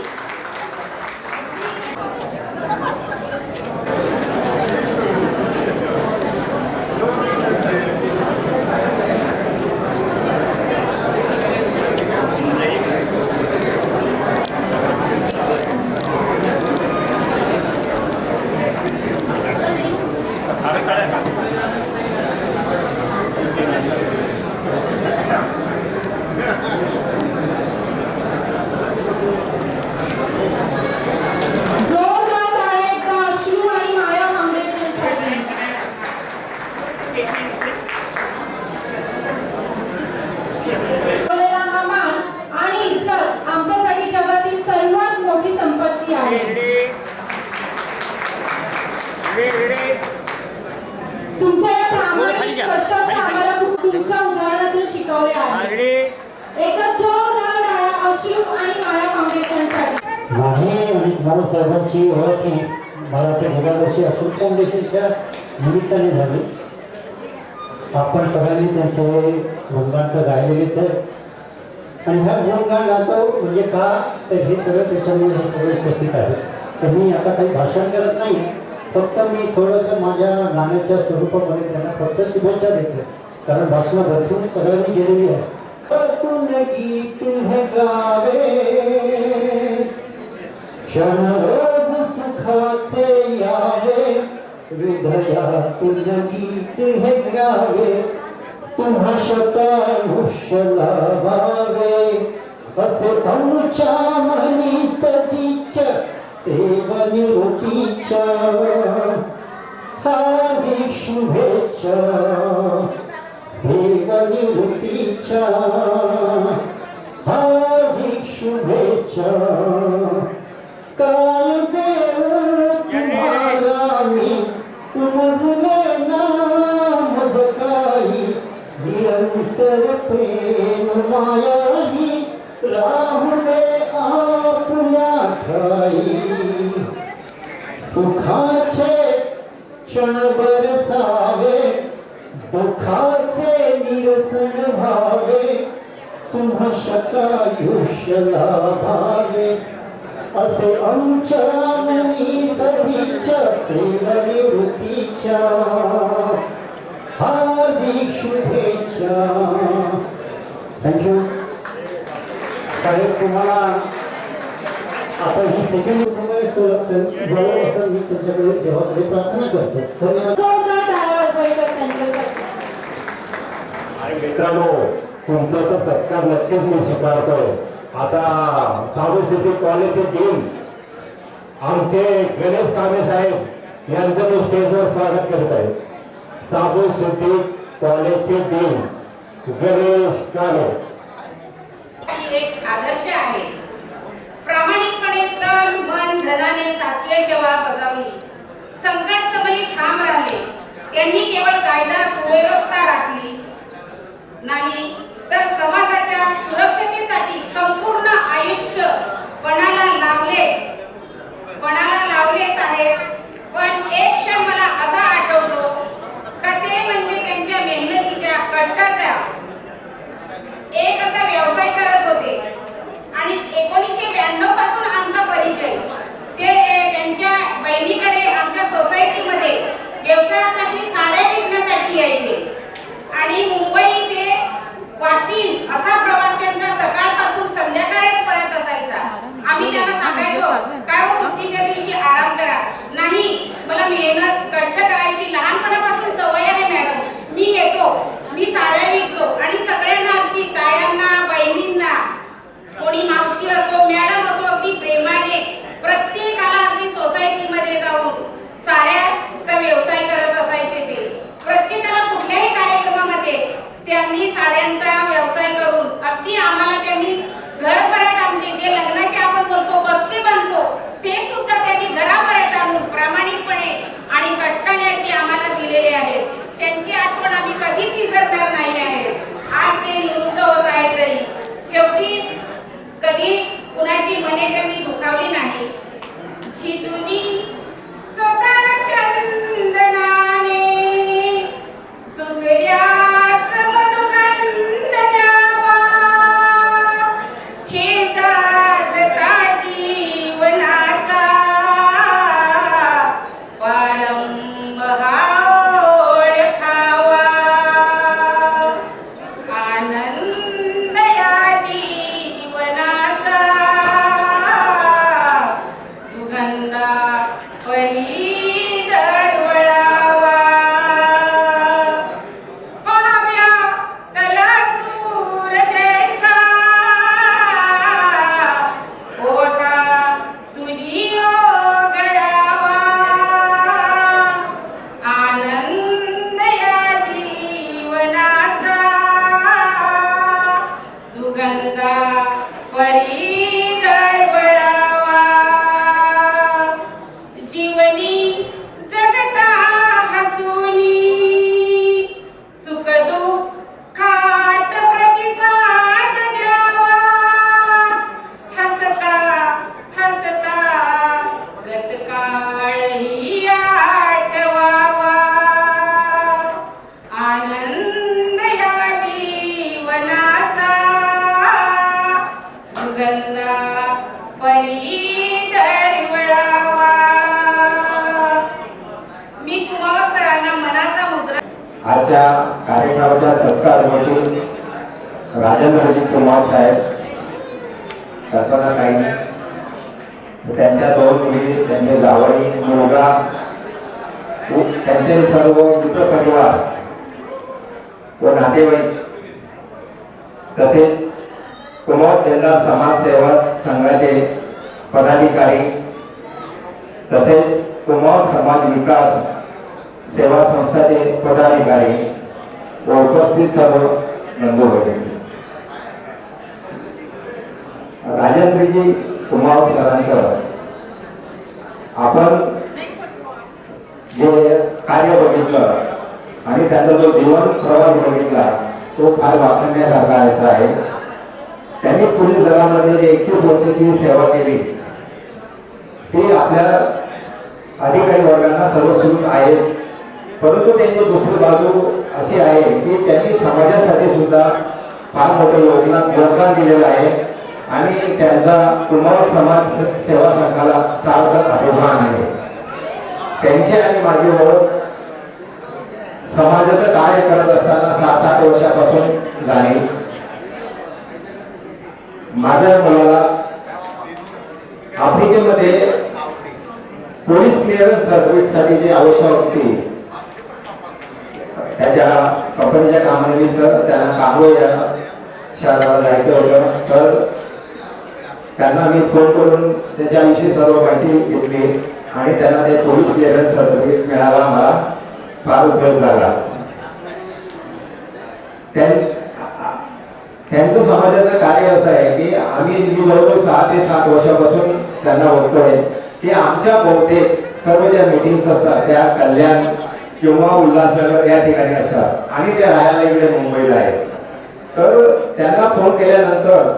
आमच्यासाठी जगातील सर्वात मोठी संपत्ती आहे. तुमच्या या प्रामाणिक कष्टाचं आम्हाला खूप तुमच्या उदाहरणातून शिकवले आहे. एकच जोरदार टाळ्या अश्रू आणि माया फाउंडेशनसाठी. माझी आणि कुमार साहेबांची ओळख ही मला वाटते गेल्या वर्षी अश्रू फाउंडेशनच्या निमित्ताने झाली. आपण सगळ्यांनी त्यांचे गुणगान तर गायलेलेच आहे. आणि ह्या गुणगान गातो म्हणजे का तर हे सगळं त्याच्यामुळे हे सगळे उपस्थित आहे. तर मी आता काही भाषण करत नाही. फक्त मी थोडंसं माझ्या गाण्याच्या स्वरूपामध्ये त्यांना फक्त शुभेच्छा देतो. कारण भाषणं भरपूर सगळ्यांनी केलेली आहे. गीत है गावे क्षण रोज सुखाचे यावे हृदयातून गीत हे गावे तुम्हा शतायुष्य लाभावे असे आमच्या मनी सतीच्या सेवनिवृत्तीच्या हार्दिक शुभेच्छा सेवनिवृत्तीच्या हार्दिक शुभेच्छा. काय देऊ तुम्हाला मी मजले ना मज काही निरंतर प्रेम मायाही राहू दे आपल्या ठाई. सुखाचे क्षण बरसावे दुःखाचे निरसन व्हावे तुम्हा शतायुष्य लाभावे असे आमच्या मनी सतीच्या सेवनिवृत्तीच्या हार्दिक शुभेच्छा. साहेब तुम्हाला आता ही सेकंड जवळ असं मी त्यांच्याकडे देवाकडे प्रार्थना करतो. धन्यवाद. जोरदार टाळ्या वाजवायच्या त्यांच्यासाठी. आणि मित्रांनो, तुमचा तर सत्कार नक्कीच मी स्वीकारतोय. आता साबू सिटी कॉलेजचे डीन आमचे गणेश कामे साहेब यांचं मी स्टेजवर स्वागत करत आहे. साबू सिटी कॉलेजचे डीन गणेश कामे. एक आदर्श आहे. प्रामाणिकपणे तन मन धनाने साचले सेवा बजावली. संकट समयी ठाम राहिले. त्यांनी केवळ कायदा सुव्यवस्था राखली नाही तर समाजाच्या सुरक्षतेसाठी संपूर्ण आयुष्य पणाला लावलेच आहे. पण एक क्षण मला असा आठवतो का ते म्हणजे त्यांच्या मेहनतीच्या कष्टाचा एक असा व्यवसाय करत होते. आणि 1992 पासून आमचा परिचय. ते त्यांच्या बहिणीकडे आमच्या सोसायटीमध्ये व्यवसायासाठी साड्या विकण्यासाठी यायचे. आणि मुंबई ते वाशिम असा प्रवास त्यांचा सकाळपासून संध्याकाळपर्यंत असायचा. आम्ही त्यांना सांगायचो काय हो सुट्टीच्या दिवशी आराम करा. नाही, मला मेहनत कष्ट करायची लहानपणापासून सवय आहे मॅडम. मी येतो, मी साड्या विकतो आणि सगळ्यांना अगदी तायांना बहिणींना कोणी मावशी असो मॅडम असो अगदी प्रेमाने प्रत्येकाला अगदी सोसायटीमध्ये जाऊन साड्याचा व्यवसाय करत असायचे. ते प्रत्येकाला कुठल्याही कार्यक्रमामध्ये त्यांनी साड्यांचा व्यवसाय करून अगदी आम्हाला त्यांनी घरापर्यंत आमचे जे लग्नाचे आपण बोलतो बस्ते बांधतो ते सुद्धा त्यांनी घरापर्यंत आणून प्रामाणिकपणे आणि कष्टाने अगदी आम्हाला दिलेले आहेत. त्यांची आठवण आम्ही कधीच विसरणार नाही आहे. आज ते निवृत्त होत आहेत तरी शेवटी कधी कुणाची मने त्यांनी दुखावली नाही. झिजुनी स्वतः चंदनाने दुसऱ्यास मधुगंध द्यावा. हे जागता जीवनाचा पारंब हा ओळखावा. आनंद या जीवनाचा सुगंधा परी दरवळावा. पाव्या तला सूर जैसा ओठा तुझी ओघळावा. आनंद या जीवनाचा सुगंधा परी दरवळावा. जीवनी जगता हसूनी सुख दुःखात प्रतिसाद द्यावा. हसता हसता गतकाळही आठवावा. आनंद या जीवनाचा सुगंधा परी दरवळावा. मी कुमार सरांना मनाचा मुद्रा आजच्या कार्यक्रमाच्या सत्कारमध्ये राजेंद्रजी कुमार साहेब, कल्पना ताई, त्यांच्या 2 मुली, त्यांचे जावई, मुलगा, त्यांचे सर्व मित्रपरिवार व नातेवाईक तसेच कुमार बेल्ला समाजसेवा संघाचे पदाधिकारी तसेच कुमार समाज विकास सेवा संस्थाचे पदाधिकारी व उपस्थित सर्व बंधू भगिनी. राजेंद्रजी कुमार सरांचं आपण जे कार्य बघितलं आणि त्यांचा जो जीवन प्रवास बघितला तो फार वाखाणण्यासारखा आहे. त्यांनी पोलीस दलामध्ये 31 वर्षाची सेवा केली. ती आपल्या अधिकारी वर्गांना सर्वस्वी आहेच, परंतु त्यांची दुसरी बाजू अशी आहे की त्यांनी समाजासाठी सुद्धा फार मोठं योगदान दिलेलं आहे आणि त्यांचा कुमार समाज सेवा संघाला सार्थक अभिमान आहे. त्यांची आणि माझी ओळख समाजाचं कार्य करत असताना 7-8 वर्षापासून झाली. माझ्या मुलाला आफ्रिकेमध्ये पोलीस क्लिअरन्स सर्टिफिकेटसाठी जी आवश्यक होती त्याच्या कंपनीच्या कामानिमित्त त्यांना कांगो या शहराला जायचं होतं. तर त्यांना मी फोन करून त्याच्याविषयी सर्व माहिती घेतली आणि त्यांना ते पोलीस क्लिअरन्स सर्टिफिकेट मिळाला. मला फार उपयोग झाला. त्यांचं समाजाचं कार्य असं आहे की मी जवळजवळ 6 ते 7 वर्षापासून त्यांना बघतोय की आमच्या बहुतेक सर्व ज्या मीटिंग्स असतात त्या कल्याण किंवा उल्हासनगर या ठिकाणी असतात आणि त्या राहायला इकडे मुंबईला आहेत. तर त्यांना फोन केल्यानंतर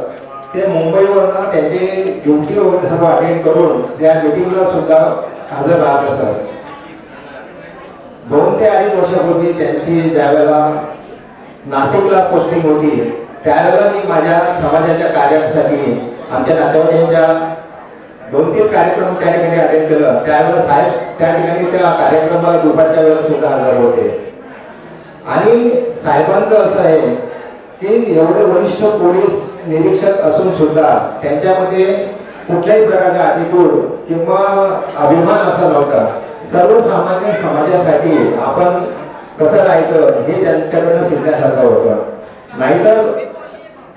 ते मुंबईवरनं त्यांची ड्युटी वगैरे सर्व अटेंड करून त्या मीटिंगला सुद्धा हजर राहत असतात. 2 ते 2.5 वर्षापूर्वी त्यांची ज्यावेळेला नाशिकला पोस्टिंग होती त्यावेळेला मी माझ्या समाजाच्या कार्यासाठी आमच्या नातेवाईकांच्या 2-3 कार्यक्रम त्या ठिकाणी अटेंड केलं. त्यावेळेला साहेब त्या ठिकाणी त्या कार्यक्रमाला दुपारच्या वेळेला सुद्धा हजर होते. आणि साहेबांचं असं आहे की एवढे वरिष्ठ पोलीस निरीक्षक असून सुद्धा त्यांच्यामध्ये कुठल्याही प्रकारचा ॲटिट्यूड किंवा अभिमान असा नव्हता. सर्वसामान्य समाजासाठी आपण कसं राहायचं हे त्यांच्याकडनं शिकण्यासारखं होतं. नाहीतर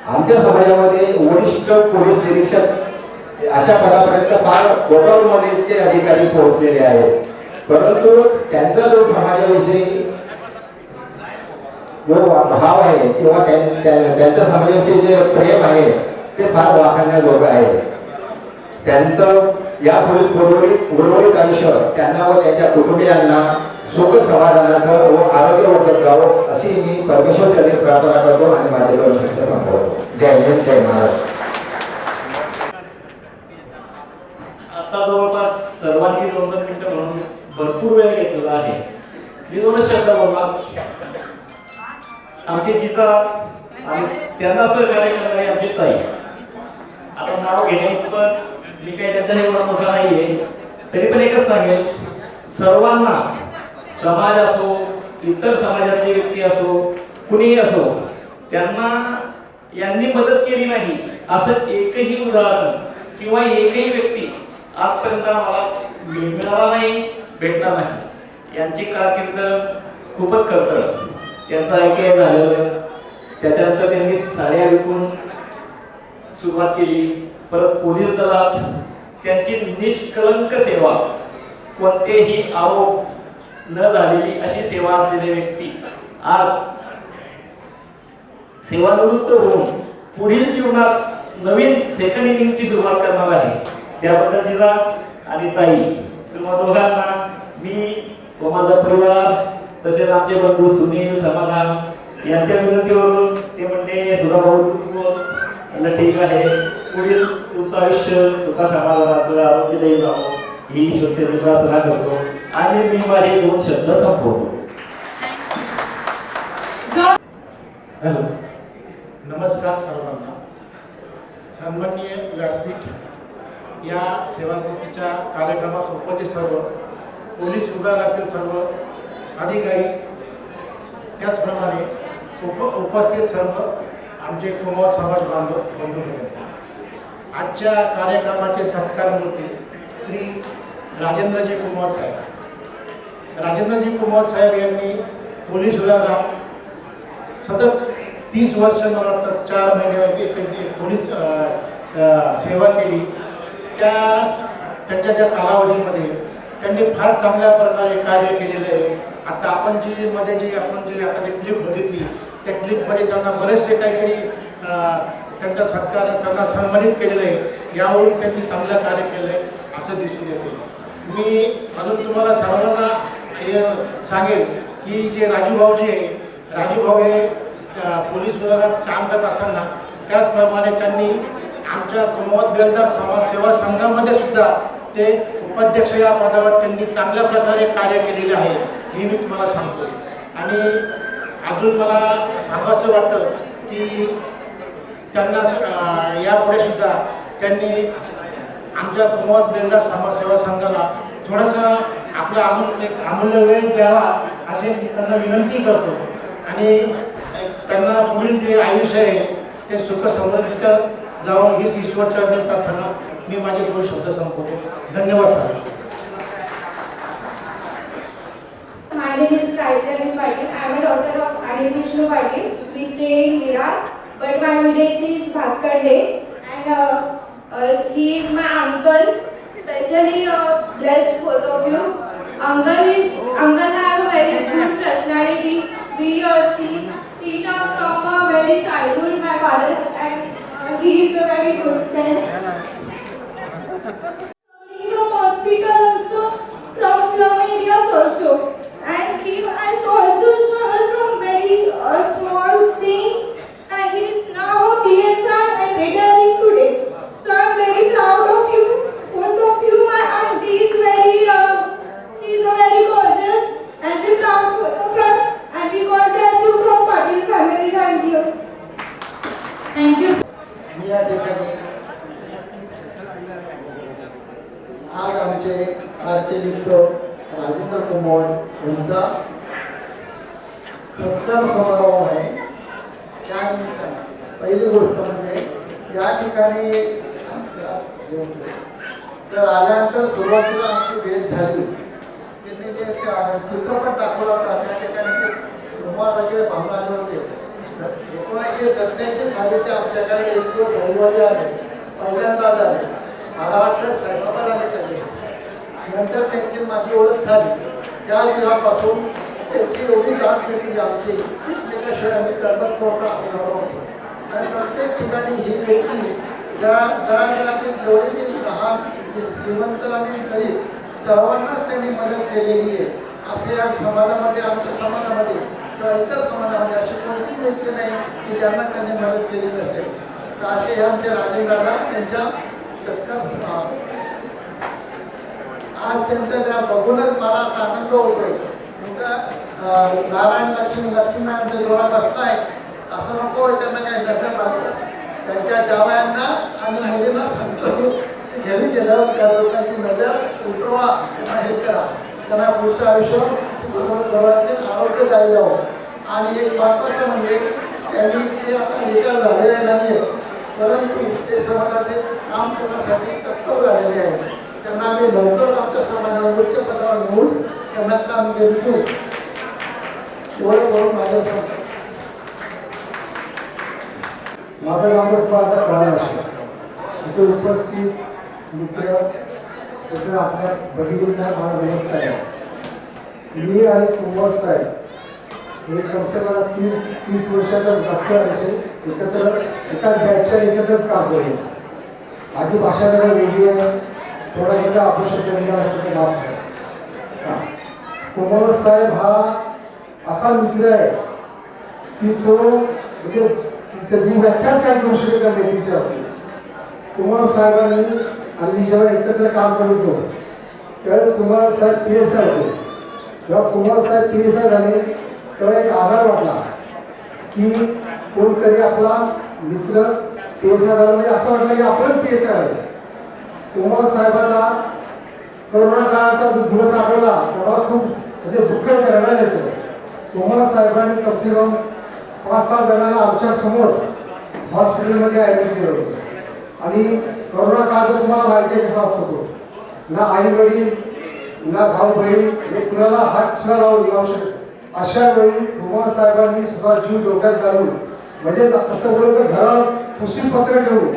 आमच्या समाजामध्ये वरिष्ठ पोलीस निरीक्षक अशा पदापर्यंत फार बॉटम नॉलेजचे अधिकारी पोहोचलेले आहेत. परंतु त्यांचा जो समाजाविषयी जो भाव आहे किंवा त्यांच्या समाजाविषयी जे प्रेम आहे ते फार वाखाणण्याजोगं आहे. त्यांचं या उर्वरित आयुष्य त्यांना व त्यांच्या कुटुंबियांना सुख समाधानाचं व आरोग्य वाटत जावं अशी मी परमेश्वरसाठी प्रार्थना करतो आणि माझे 2 शब्द संपवतो. जय हिंद, जय महाराष्ट्र. आता जवळपास सर्वांनी 2-2 मिनिटं म्हणून भरपूर वेळ घेतलेला आहे. मी 2 शब्द बोलणार. आमचे जिचा आणि त्यांना सहकार्य करणारी आमची ताई. आता नाव घेण्याइतपत मी काही त्यांचा एवढा मोठा नाहीये, तरी पण एकच सांगेल, सर्वांना समाज असो इतर समाजातले व्यक्ती असो कुणीही असो त्यांना यांनी मदत केली नाही असं एकही उदाहरण किंवा एकही व्यक्ती आजपर्यंत आम्हाला मिळाला नाही, भेटणार नाही. यांची कारकीर्द खूपच खरतर. त्यांचं ऐकाय झालं, त्याच्यानंतर त्यांनी साड्या विकून सुरुवात केली. परत पोलीस दलात त्यांची निष्कलंक सेवा, कोणतेही आरोप न झालेली अशी सेवा असलेले व्यक्ती आज सेवानिवृत्त होऊन पुढील जीवनात नवीन सेकंड इनिंगची सुरुवात करणार आहे. त्याबद्दल जिजा आणि ताई तुम्हा दोघांना मी व माझा परिवार तसेच आमचे बंधू सुनील समाधान यांच्या विनंतीवरून ते म्हणते सुधा भाऊ तू ठीक आहे, पुढील तुमचं आयुष्य सुखा समाधानाचं आरोग्यदायी जावं ही ईश्वराची प्रार्थना करतो आणि मी माझे 2 शब्द संपवतो. हॅलो, नमस्कार सर्वांना. सन्माननीय व्यासपीठ, या सेवाकृतीच्या कार्यक्रमात उपस्थित सर्व पोलीस विभागातील सर्व अधिकारी, त्याचप्रमाणे उपस्थित सर्व आमचे कुमार समाज बांधव बंधू मिळतात. आजच्या कार्यक्रमाचे सत्कारमूर्ती श्री राजेंद्रजी कुमार साहेब. राजेंद्रजी कुमार साहेब यांनी पोलीस विभागात सतत 30 वर्ष मला वाटतं 4 महिने पोलीस सेवा केली. त्यांच्या ज्या कालावधीमध्ये त्यांनी फार चांगल्या प्रकारे कार्य केलेलं आहे. आता आपण आता जी क्लिप बघितली त्या क्लिपमध्ये त्यांना बरेचसे काहीतरी त्यांचा सत्कार त्यांना सन्मानित केलेलं आहे. यावरून त्यांनी चांगलं कार्य केलं आहे असं दिसून येते. मी अजून तुम्हाला सर्वांना हे सांगेल की जे राजूभाऊजी आहे, राजूभाऊ हे पोलीस विभागात काम करत असताना त्याचप्रमाणे त्यांनी आमच्या कुमावत बेलदार समाज सेवा संघामध्ये सुद्धा ते उपाध्यक्ष या पदावर त्यांनी चांगल्या प्रकारे कार्य केलेले आहे हे मी तुम्हाला सांगतो. आणि अजून मला सांगायचं वाटतं की त्यांना यापुढे सुद्धा त्यांनी आमच्या कुमावत बेलदार समाज सेवा संघाला थोडंसं आपला अजून एक अमूल्य वेळ द्यावा असे मी त्यांना विनंती करतो. आणि त्यांना पुढील जे आयुष्य आहे ते सुख समृद्धीचं जावं हीच ईश्वरचरणी प्रार्थना. मी माझे 2 शब्द संपवतो. धन्यवाद sir. My name is Gayatri Patil. I am a daughter of Anil Vishnu Patil. We stay in Virar, but my village is Bhatkande, and he is my uncle. Especially bless both of you. Uncle have a very good personality. We see from a very childhood. My father and he is a very good friend. From hospital also, from slum areas also, and he has also struggled from very small things, and he is now a PSR and retiring today. So I am very proud of you, both of you. My auntie is she is a very gorgeous, and we proud both of her, and we God bless you from Patil family. Thank you. Thank you. मी या ठिकाणी आज आमचे आरती मित्र राजेंद्र कुमार यांचा सत्कार समारोह आहे. त्यानिमित्ताने पहिली गोष्ट म्हणजे या ठिकाणी तर आल्यानंतर सुरुवातीला आमची भेट झाली. त्यांनी जे चित्रपट दाखवला होता त्या ठिकाणी ते कुमार वगैरे पाहून आले होते. 1987 साली ते आमच्याकडे एक दिवस रविवारी आले, पहिल्यांदा आले. मला वाटतं स्वयंपाकाला आले कधी. नंतर त्यांची माझी ओळख झाली. त्या दिवसापासून त्यांची एवढी गाठ भेटली आमची त्याशिवाय आम्ही करमत नव्हतं असं झालं होतं. आणि प्रत्येक ठिकाणी ही व्यक्ती गळागळातील जेवढे मी लहान श्रीमंत आणि गरीब सर्वांनाच त्यांनी मदत केलेली आहे. असे या समाजामध्ये आमच्या समाजामध्ये किंवा इतर समाजामध्ये अशी कोणतीच व्यक्ती नाही की ज्यांना त्यांनी मदत केली नसेल. तर असे हे आमचे राजेंद्रदादा त्यांच्या सत्कार आज त्यांचं त्या बघूनच मला असा आनंद होतोय. नारायण लक्ष्मीनारायणचा जोडा बसताय असं नको आहे. त्यांना काही नजर लागतो. त्यांच्या जावयांना आणि मुलींना सांगतो घरी गेलं त्या लोकांची नजर उतरवा, त्यांना हे करा, त्यांना पुढचं आयुष्य आरोग्य जावी जावं. आणि एक महत्त्वाचं म्हणजे त्यांनी ते आता रिटायर झालेले नाही आहेत, परंतु ते समाजाचे काम करण्यासाठी तत्पर झालेले आहेत. त्यांना आम्ही लवकर आमच्या समाजाला उच्च पदावर नेऊन त्यांना काम देऊ एवढं करून माझं सांगतो. माझं नाव माझा प्राण असतो. इथे उपस्थित मित्र तसं आपल्या भगिनींना मला नमस्कार आहे. मी आणि कुमार साहेब हे कमसे कम 30 वर्षाचा जास्त असेल एकत्र एकाच बॅचच्या एकत्रच काम करतो. माझी भाषा जरा वेगळी आहे, थोडा वेगळा अपशब्द असं नाव आहे. कुमार साहेब हा असा मित्र आहे की तो म्हणजे त्याची व्याख्याच काय करू शकत त्या व्यक्तीच्या बाबतीत. कुमार साहेबांनी आणि मी जेव्हा एकत्र काम करत होतो त्यावेळेस कुमार साहेब PSI होते. जेव्हा कुमार साहेब PSI झाले तेव्हा एक आधार वाटला की कोणतरी आपला मित्र PSI झाला म्हणजे असं वाटलं की आपणच PSI आहे. कुमार साहेबांना करोना काळाचा दिवस आठवला तेव्हा खूप म्हणजे दुःख करण्यात येतं. कुमार साहेबांनी कमसे कम 5-6 जणांना आमच्या समोर हॉस्पिटलमध्ये ॲडमिट केलं होतं. आणि करोना काळात तुम्हाला माहिती आहे कसा असतो. ना आई वडील ना भाऊ बहीण हे कुणाला हात सुद्धा लावू शकत. अशा वेळी कुमार साहेबांनी सुद्धा जीव डोक्यात घालून म्हणजे असं बोललं तर घरावर पुशीपत्र ठेवून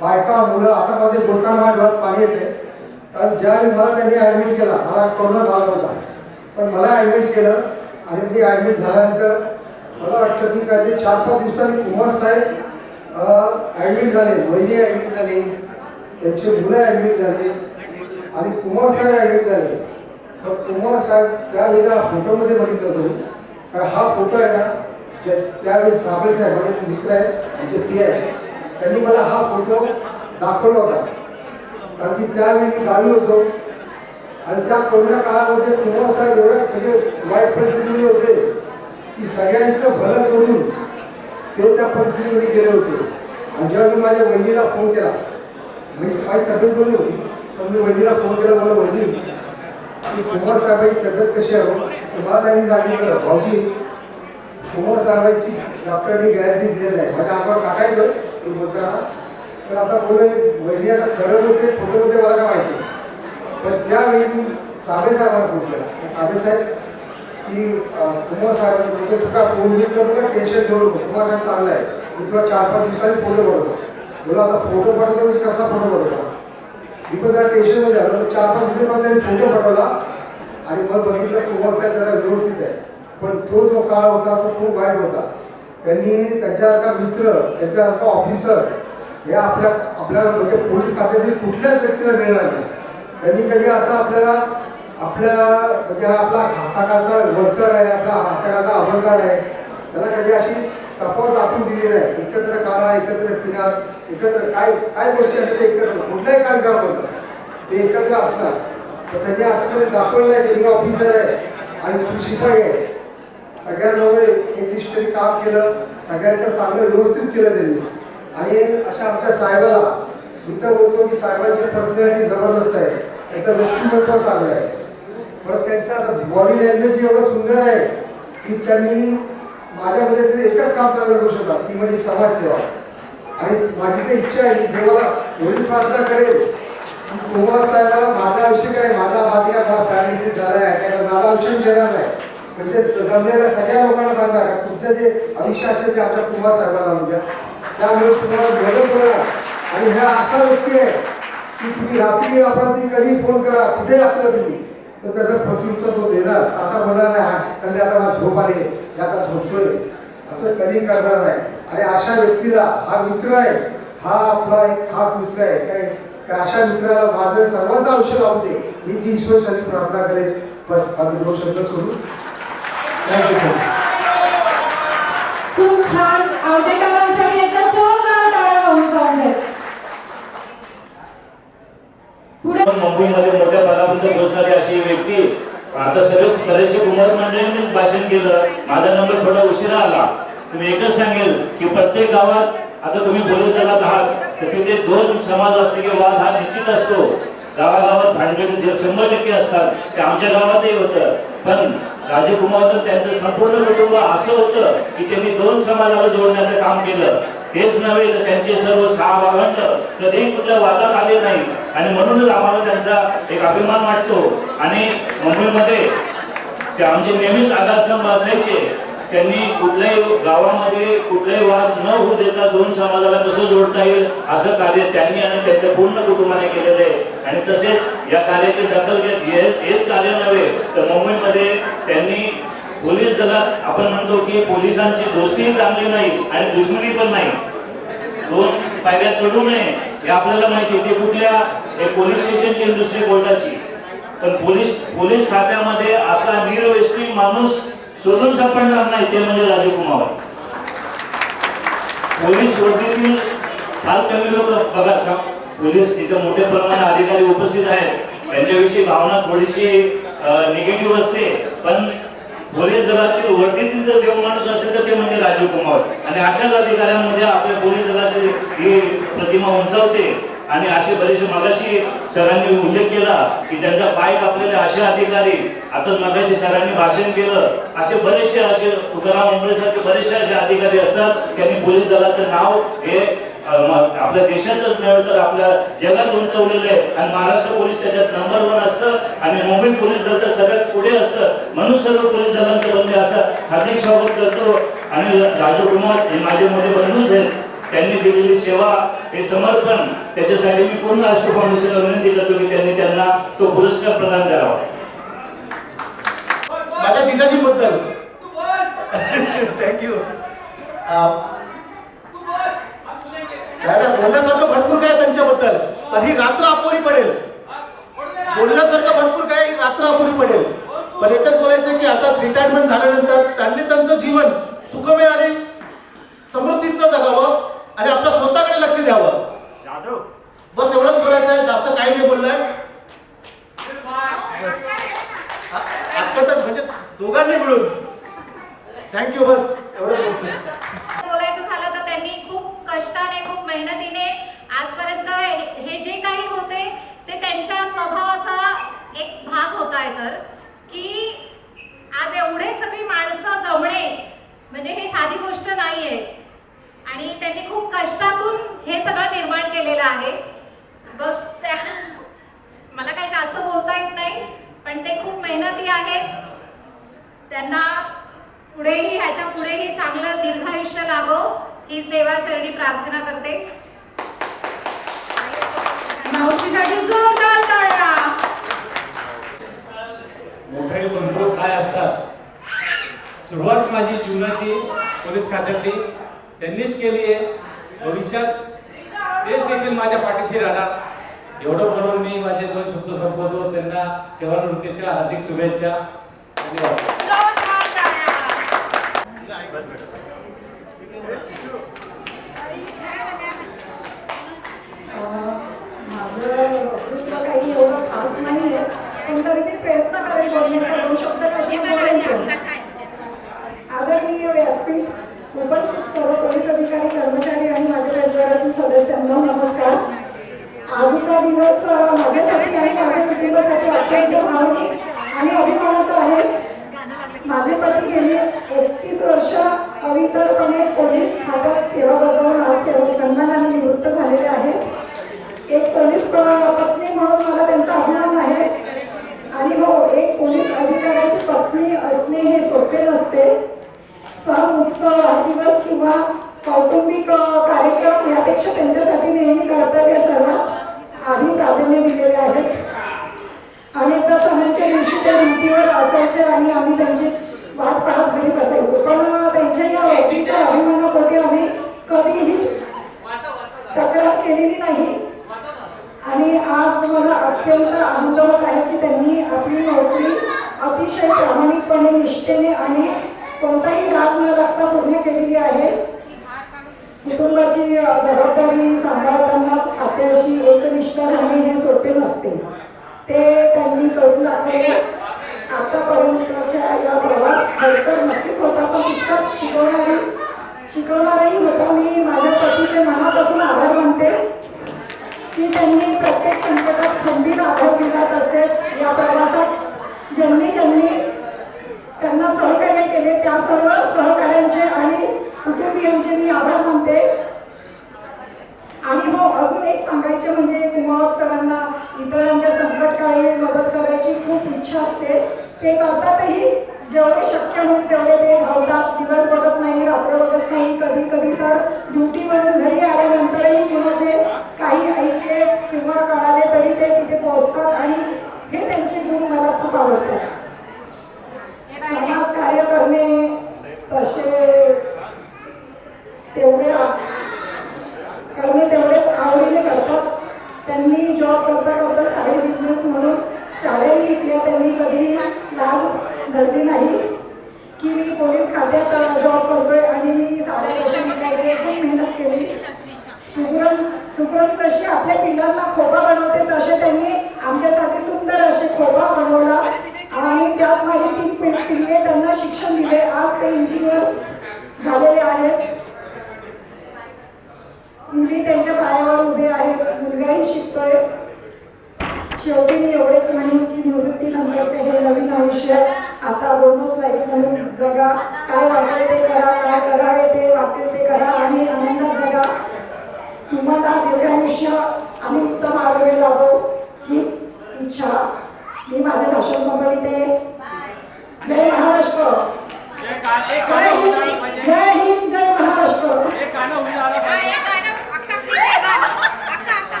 बायका मुलं आता माझे बोलताना माझ्या डोळ्यात पाणी येते. कारण ज्यावेळी मला त्यांनी ॲडमिट केला मला कोरोना झाला होता पण मला ॲडमिट केलं आणि मी ॲडमिट झाल्यानंतर मला वाटतं की काही 4-5 दिवसांनी कुमार साहेब ॲडमिट झाले, वहिनी ॲडमिट झाली, त्यांचे मुलं ॲडमिट झाले आणि कुमार साहेब ॲडमिट झाले. पण कुमार साहेब त्यावेळी फोटोमध्ये बघितलं होतो कारण हा फोटो आहे ना त्यावेळेस साबळे साहेब माझे मित्र आहेत आमचे PI त्यांनी मला हा फोटो दाखवला होता. कारण की त्यावेळी मी गावी होतो आणि त्या कोरोना काळामध्ये कुमार साहेब एवढे म्हणजे वाईट परिस्थितीमध्ये होते की सगळ्यांचं भलं करून ते त्या परिस्थितीमध्ये गेले होते. आणि जेव्हा मी माझ्या वहिनीला फोन केला मी माझी तब्येत बरी होती पण मी वहिनीला फोन केला मला वहिनी की कुमार साहेबांची तब्येत कशी आहे मला त्यांनी सांगितलं भाऊजी कुमार साहेबांची डॉक्टरांनी गॅरंटी दिलेली आहे. माझ्या अंगावर टाकायचं ते बोलताना तर आता बोलले वहिनी आता ठरवलं ते फोटोमध्ये मला काय माहिती, पण त्यावेळी मी साबळे साहेबांना फोन केला. साबळे साहेब की कुमार साहेबांना बोलतो तुका फोन बिल करू का, टेन्शन घेऊ नको, कुमार साहेब चांगला आहे, मी तुला 4-5 दिवसांनी फोटो पाठवतो. बोला आता फोटो पाठवतो म्हणजे कसा फोटो पाठवतो, मी पण जरा टेन्शनमध्ये आलो. 4-5 दिवसांमध्ये त्यांनी फोटो पाठवला आणि मग बघितलं कुमार साहेब जरा व्यवस्थित आहे. पण तो जो काळ होता तो खूप वाईट होता. त्यांनी त्यांच्यासारखा मित्र, त्यांच्यासारखा ऑफिसर हे आपल्या म्हणजे पोलीस खात्यातील कुठल्याच व्यक्तीला मिळणार नाही. त्यांनी कधी असं आपल्या म्हणजे हा आपला हाताकाचा वर्कर आहे, आपला हाताकाचा अमलदार आहे, त्याला कधी अशी तफावत दाखवून दिली नाही. एकत्र खाणार, एकत्र पिणार, एकत्र काय गोष्टी असतात एकत्र कुठल्याही कार्यक्रमात ते एकत्र असतात. तर त्यांनी असं कधी दाखवलं नाही की मी ऑफिसर आहे आणि तू शिपाई आहे. सगळ्यांवर एकनिष्ठेने काम केलं, सगळ्यांचं चांगलं व्यवस्थित केलं त्यांनी. आणि अशा आमच्या साहेबाला मी तर बोलतो की साहेबांची पर्सनॅलिटी जबरदस्त आहे, त्यांचं व्यक्तिमत्व चांगलं आहे. परत त्यांचा बॉडी लँग्वेज एवढं सुंदर आहे की त्यांनी माझ्यामध्ये ते एकच काम चांगलं करू शकतात, ती म्हणजे समाजसेवा. आणि माझी तर इच्छा आहे, मी देवाला एवढी प्रार्थना करेल की कुमार साहेबाला माझा आयुष्य काय, माझी काय पॅरालिसिस झाला आहे, अटॅक, माझं आयुष्य मी देणार नाही. म्हणजे जमलेल्या सगळ्या लोकांना सांगा का तुमचं जे आयुष्य असेल ते आमच्या कुमार साहेबांना द्या. त्यामुळे तुम्हाला मदत होणार. आणि ह्या असा व्यक्ती आहे की तुम्ही रात्री अपरात्री कधी फोन करा, कुठे असला तुम्ही, तर त्याचं प्रत्युत्तर तो देणार. असा बोलणार नाही हा त्यांनी आता मला झोप आली, आता झोपतोय, असं कधी करणार नाही. आणि अशा व्यक्तीला हा मित्र आहे, हा आपला एक खास मित्र आहे. काय अशा मित्राला माझं सर्वांचं आयुष्य लावून दे, मी ती ईश्वरसाठी प्रार्थना करेन. बस माझे 2 शब्द सोडून थँक्यू. खूप छान. आवडेकरांसाठी एकदा जोरदार टाळ्या होऊन जाऊन दे. मुंबईमध्ये मोठ्या पदापर्यंत पोहोचणारी अशी व्यक्ती. आता सगळेच बरेचसे कुमार मंडळींनीच भाषण केलं, माझा नंबर थोडा उशिरा आला. तुम्ही एकच सांगेल की प्रत्येक गावात आता तुम्ही पोलीस दलात आहात तर तिथे 2 समाज असले की वाद हा निश्चित असतो. गावागावात भांडण 100% असतात, ते आमच्या गावातही होतं. पण राजकुमार तर त्यांचं संपूर्ण कुटुंब असं होतं की त्यांनी 2 समाजाला जोडण्याचं काम केलं. तेच नव्हे तर त्यांचे सर्व 6 भावंड कधीही कुठल्या वादात आले नाही. आणि म्हणूनच आम्हाला त्यांचा एक अभिमान वाटतो. आणि मुंबईमध्ये ते आमचे नेहमीच आधारस्तंभ असायचे. त्यांनी कुठल्याही गावामध्ये कुठलाही वाद न होऊ देता 2 समाजाला कसं जोडता येईल असं कार्य त्यांनी आणि त्यांच्या पूर्ण कुटुंबाने केलेलं आहे. आणि तसेच या कार्याची दखल घेत हेच कार्य नव्हे तर मुंबईमध्ये त्यांनी पोलीस दलात आपण म्हणतो की पोलिसांची दोस्तीही चांगली नाही आणि दुश्मनी पण नाही. 2 पायऱ्या चढू नये हे आपल्याला माहिती आहे. ते कुठल्या एक पोलीस स्टेशनची आणि दुसरी कोर्टाची. पण पोलीस खात्यामध्ये असा निरव्यसनी माणूस शोधून सापडणार नाही, ते म्हणजे राजकुमार. पोलीस वर्दीतील फार कमी लोक बघा, पोलीस इथं मोठ्या प्रमाणात अधिकारी उपस्थित आहेत, त्यांच्याविषयी भावना थोडीशी निगेटिव्ह असते. पण पोलीस दलातील वर्दीतील जर देव माणूस असेल तर ते म्हणजे राजकुमार. आणि अशाच अधिकाऱ्यांमध्ये आपल्या पोलीस दलाची ही प्रतिमा उंचावते. आणि असे बरेचसे मगाशी सरांनी उल्लेख केला की त्यांचा पाय कापलेले असे अधिकारी, आता मगाशी सरांनी भाषण केलं, असे बरेचसे असे तुकाराम मुंबईसारखे बरेचसे असे अधिकारी असतात त्यांनी पोलीस दलाचं नाव हे आपल्या देशातच नव्हे तर आपल्या जगात उंचवलेलं आहे. आणि महाराष्ट्र पोलीस त्याच्यात नंबर 1 असतं आणि मुंबई पोलीस दल तर सगळ्यात पुढे असतं. म्हणून सर्व पोलीस दलांचे बंधू असं हार्दिक स्वागत करतो. आणि राजकुमार हे माझे मोठे बंधूच आहेत. त्यांनी दिलेली सेवा हे समर्पण त्याच्यासाठी मी पूर्ण अश्रू फाउंडेशनला विनंती करतो की त्यांना तो पुरस्कार प्रदान करावा. माझ्या जिजाजीबद्दल थँक्यू. बोलण्यासारखं भरपूर काय त्यांच्याबद्दल, पण ही रात्र अपुरी पडेल. बोलण्यासारखं भरपूर काय, ही रात्र अपुरी पडेल. पण एकच बोलायचं की आता रिटायरमेंट झाल्यानंतर त्यांनी त्यांचं जीवन सुखमय आणि समृद्धीचं जगावं आणि आपल्या स्वतःकडे लक्ष द्यावं. बस एवढंच बोलायचं आहे, जास्त काही नाही बोललाय. आता तर म्हणजे दोघांनी मिळून थँक्यू. बस एवढंच बोलायचं झालं तर त्यांनी खूप कष्टाने, खूप मेहनतीने आजपर्यंत हे जे काही होते ते त्यांच्या स्वभावाचा एक भाग होता आहे. तर की आज एवढे सगळी माणसं जमणे म्हणजे हे साधी गोष्ट नाहीये. आणि त्यांनी खूप कष्टातून हे सगळं निर्माण केलं. केलेला आहे. बस मला काही जास्त बोलता येत नाही, पण ते खूप मेहनती आहेत. त्यांना पुढेही ह्याच्या पुढेही चांगलं दीर्घायुष्य लाभो हीच देवाचरणी प्रार्थना करते. मावशीसाठी जोरदार टाळ्या. मोठे बंधू काय असतात. सुरुवात माझी जीवनाची पोलीस खात्यातली त्यांनीच केली आहे. भविष्यात तेच देखील माझ्या पाठीशी राहणार. एवढं बोलून मी माझे 2 शब्द संपवतो. त्यांना सेवानिवृत्तीच्या हार्दिक शुभेच्छा. धन्यवाद. माझं वक्तृत्व काही एवढं खास नाही आहे, पण तरी मी प्रयत्न करेन बोलण्याचा. 2 शब्द कसे बोलायचे. आदरणीय व्यासपीठ, उपस्थित सर्व पोलीस अधिकारी, कर्मचारी आणि माझ्या परिवारातील सदस्यांना नमस्कार. आजचा दिवस माझ्यासाठी आणि माझ्या कुटुंबासाठी अत्यंत भावनिक आणि अभिमानाचा आहे. माझे पती गेली 31 वर्ष अविरतपणे पोलीस खात्यात सेवा बजावून आज सन्मानाने निवृत्त झालेले आहेत. एक पोलीस पत्नी म्हणून मला त्यांचा अभिमान आहे. आणि हो, एक पोलीस अधिकाऱ्याची पत्नी असणे हे सोपे नसते. सण उत्सव, वाढदिवस किंवा कौटुंबिक कार्यक्रम यापेक्षा त्यांच्यासाठी नेहमी कर्तव्य सर्वात आधी प्राधान्य दिलेले आहेत. अनेकदा सणांच्या दिवशी ते ड्युटीवर असायचे आणि आम्ही त्यांची वाट पाहत घरी बसायचो. पण त्यांच्या या वस्तूच्या अभिमानापोटी आम्ही कधीही तक्रार केलेली नाही. आणि आज मला अत्यंत आनंद होत आहे की त्यांनी आपली नोकरी अतिशय प्रामाणिकपणे, निष्ठेने आणि कोणताही राग न लागता पूर्ण केलेली आहे. कुटुंबाची जबाबदारी सांभाळतानाच खात्याशी एकनिष्ठ राहणे हे सोपे नसते. ते त्यांनी करून दाखवले. आतापर्यंतच्या या प्रवास खरतर नक्कीच होता, पण तितकाच शिकवणारही होता. मी माझ्या पतीचे मनापासून आभार मानते की त्यांनी प्रत्येक संकटात खंबीर आधार दिला. तसेच या प्रवासात ज्यांनी त्यांना सहकार्य केले त्या सर्व सहकाऱ्यांचे आणि कुटुंबियांचे मी आभार मानते. आणि हो, अजून एक सांगायचे म्हणजे कुमावत सरांना इतरांच्या संकटकाळी मदत करायची खूप इच्छा असते. ते करतातही. जेवढे शक्य होईल तेवढे ते धावतात. दिवस बघत नाही, रात्र बघत नाही. कधी कधी तर ड्युटीवरून घरी आल्यानंतरही कुणाचे काही ऐकले किंवा कळाले तरी ते तिथे पोहोचतात. आणि हे त्यांचे गुण मला खूप आवडतात. समाज कार्य करणे तेवढेच आवडीने करतात. त्यांनी जॉब करता साईड बिझनेस म्हणून साड्याही विकल्या. त्यांनी कधी लाज धरली नाही की मी पोलीस खात्यात जॉब करतोय आणि मी साड्या कशी विकायचे खूप मेहनत केली. सुगरण जशी आपल्या पिल्लांना खोबा बनवते तसे त्यांनी आमच्यासाठी सुंदर असे खोबा बनवला. आणि त्यात माझी 3 पिल्ले त्यांना शिक्षण दिले. आज ते इंजिनियर्स झालेले आहेत. मुली त्यांच्या पायावर उभे आहेत. मुलगाही शिकतोय. शेवटी मी एवढेच म्हणेन की निवृत्तीनंतरचे हे नवीन आयुष्य आता बोनस लाईफ म्हणून जगा. काय वाटेल ते करा, काय करावे ते वाटेल ते करा आणि आनंदात जगा. तुम्हाला दीर्घायुष्य आणि उत्तम आरोग्य लाभो हीच इच्छा मी माझे भाषण संपविते. जय महाराष्ट्र. जय हिंद. जय महाराष्ट्र.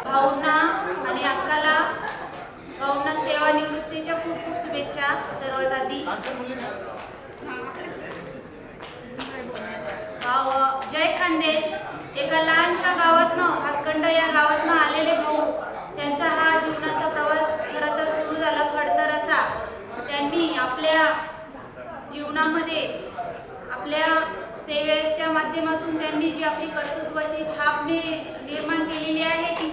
भाऊंना आणि अक्काला सेवानिवृत्तीच्या खूप खूप शुभेच्छा सर्वात आधी. जय खानदेश. एका लहानशा गावातनं हातकंड या गावातनं आलेले भाऊ. त्यांचा हा जीवनाचा प्रवास खरं तर सुरू झाला खडतर असा. त्यांनी आपल्या जीवनामध्ये आपल्या सेवेच्या माध्यमातून त्यांनी जी आपली कर्तृत्वाची छाप निर्माण केलेली आहे जी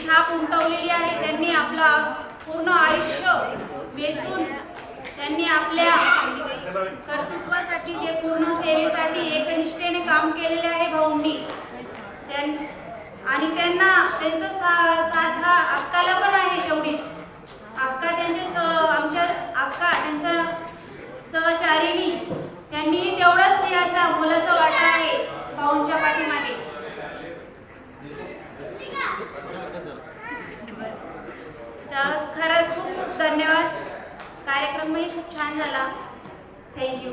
छाप उमटवलेली आहे. त्यांनी आपला पूर्ण आयुष्य वेचून त्यांनी आपल्या कर्तृत्वासाठी जे पूर्ण सेवेसाठी एकनिष्ठेने काम केलेले आहे भाऊंनी. आणि त्यांना त्यांचं साथ हा अक्काला पण आहे तेवढीच. अक्का आमच्या अक्का त्यांचा सहचारिणी त्यांनी तेवढाच याचा मोलाचा वाटा आहे. भाऊंच्या पाठीमागे. तर खरंच खूप खूप धन्यवाद. कार्यक्रमही खूप छान झाला. थँक्यू.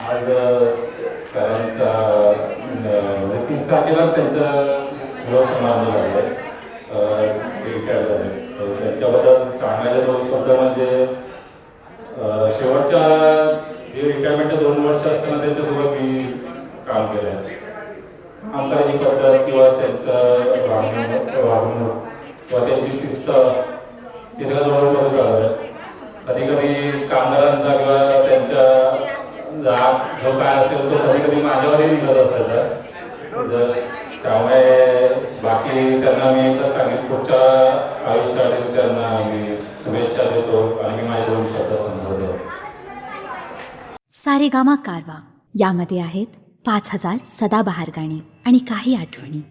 आज सरांचा 30 तारखेला त्यांचं गृह समारंभ झालं रिटायर झाले. त्यांच्याबद्दल सांगायला 2 शब्द म्हणजे शेवटच्या जे रिटायरमेंटच्या 2 वर्ष असताना त्यांच्यासोबत मी काम केलं आहे. कामकाजी पद्धत किंवा त्यांचं वागणूक किंवा त्यांची शिस्त हे सगळं जवळजवळ झालं. कधी कधी कामगारांचा किंवा त्यांच्या राग जो काय असेल तो कधी कधी माझ्यावरही निघत असायचा. त्यामुळे बाकी त्यांना मी एकदा सांगितलं पुढच्या आयुष्यासाठी त्यांना मी शुभेच्छा देतो आणि मी माझे 2 शब्द संबोधतो. सारेगामा कारवा यामध्ये आहेत 5000 सदाबहार गाणी आणि काही आठवणी.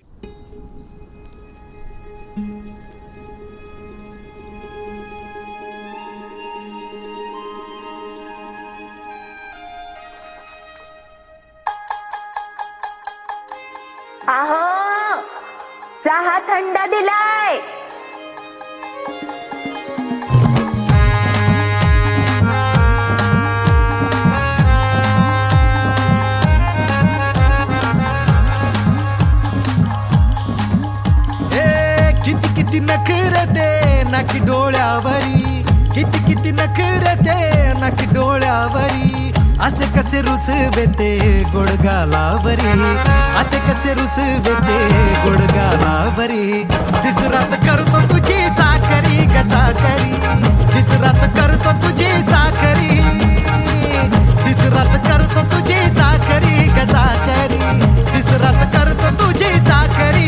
आहो चहा थंड दिलाय. किती किती नखरते नाकी डोळ्यावरी, किती किती नखरते नाकी डोळ्यावरी. असे कसे रुसवेते गोडगालावरी, असे कसे रुसवेते गोडगालावरी. दिसरात करतो तुझी चाकरी ग चाकरी, दिसरात करतो तुझी चाकरी, दिसरात करतो तुझी चाकरी ग चाकरी, दिसरात करतो तुझी चाकरी.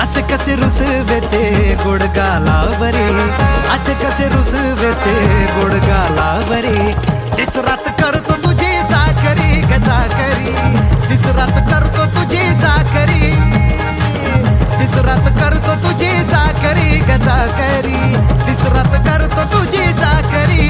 असे कसे रुसवेते गोडगालावरी, असे कसे रुसवेते गोडगालावरी. दिसरात करतो तुझी चाकरी ग चाकरी, दिसरात करतो तुझी चाकरी, दिसरात करतो तुझी चाकरी ग चाकरी, दिसरात करतो तुझी चाकरी.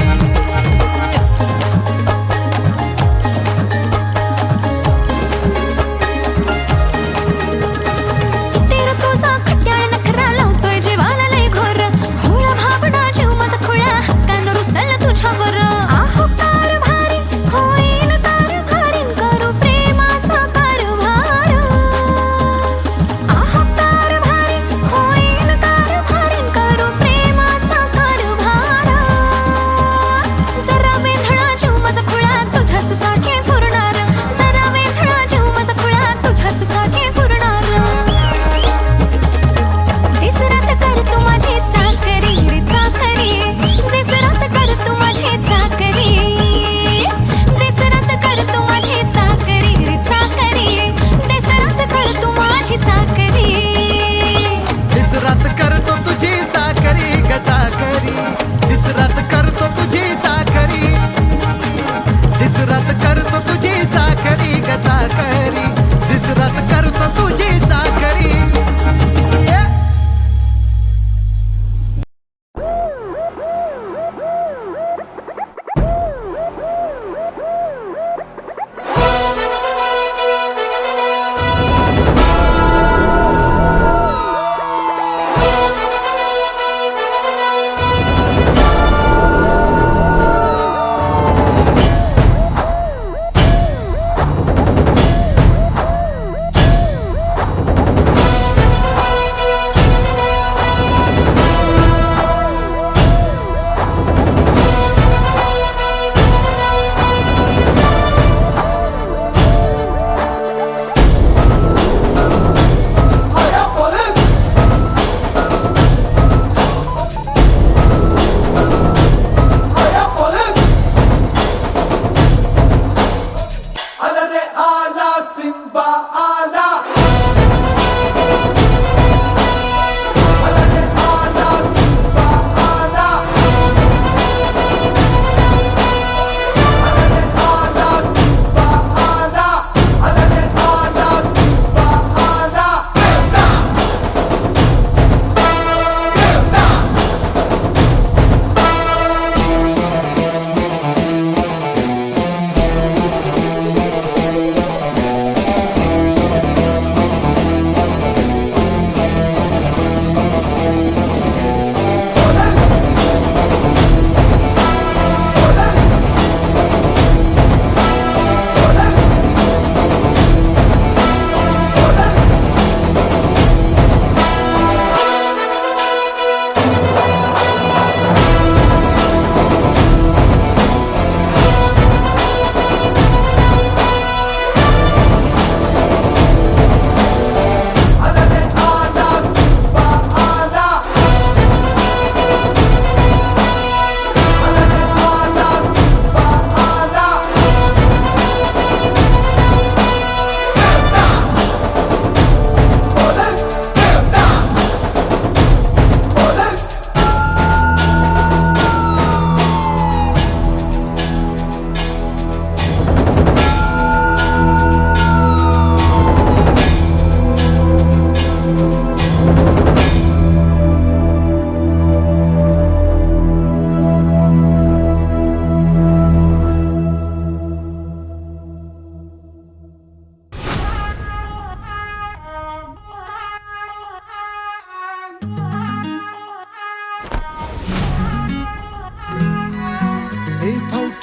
करू प्रेम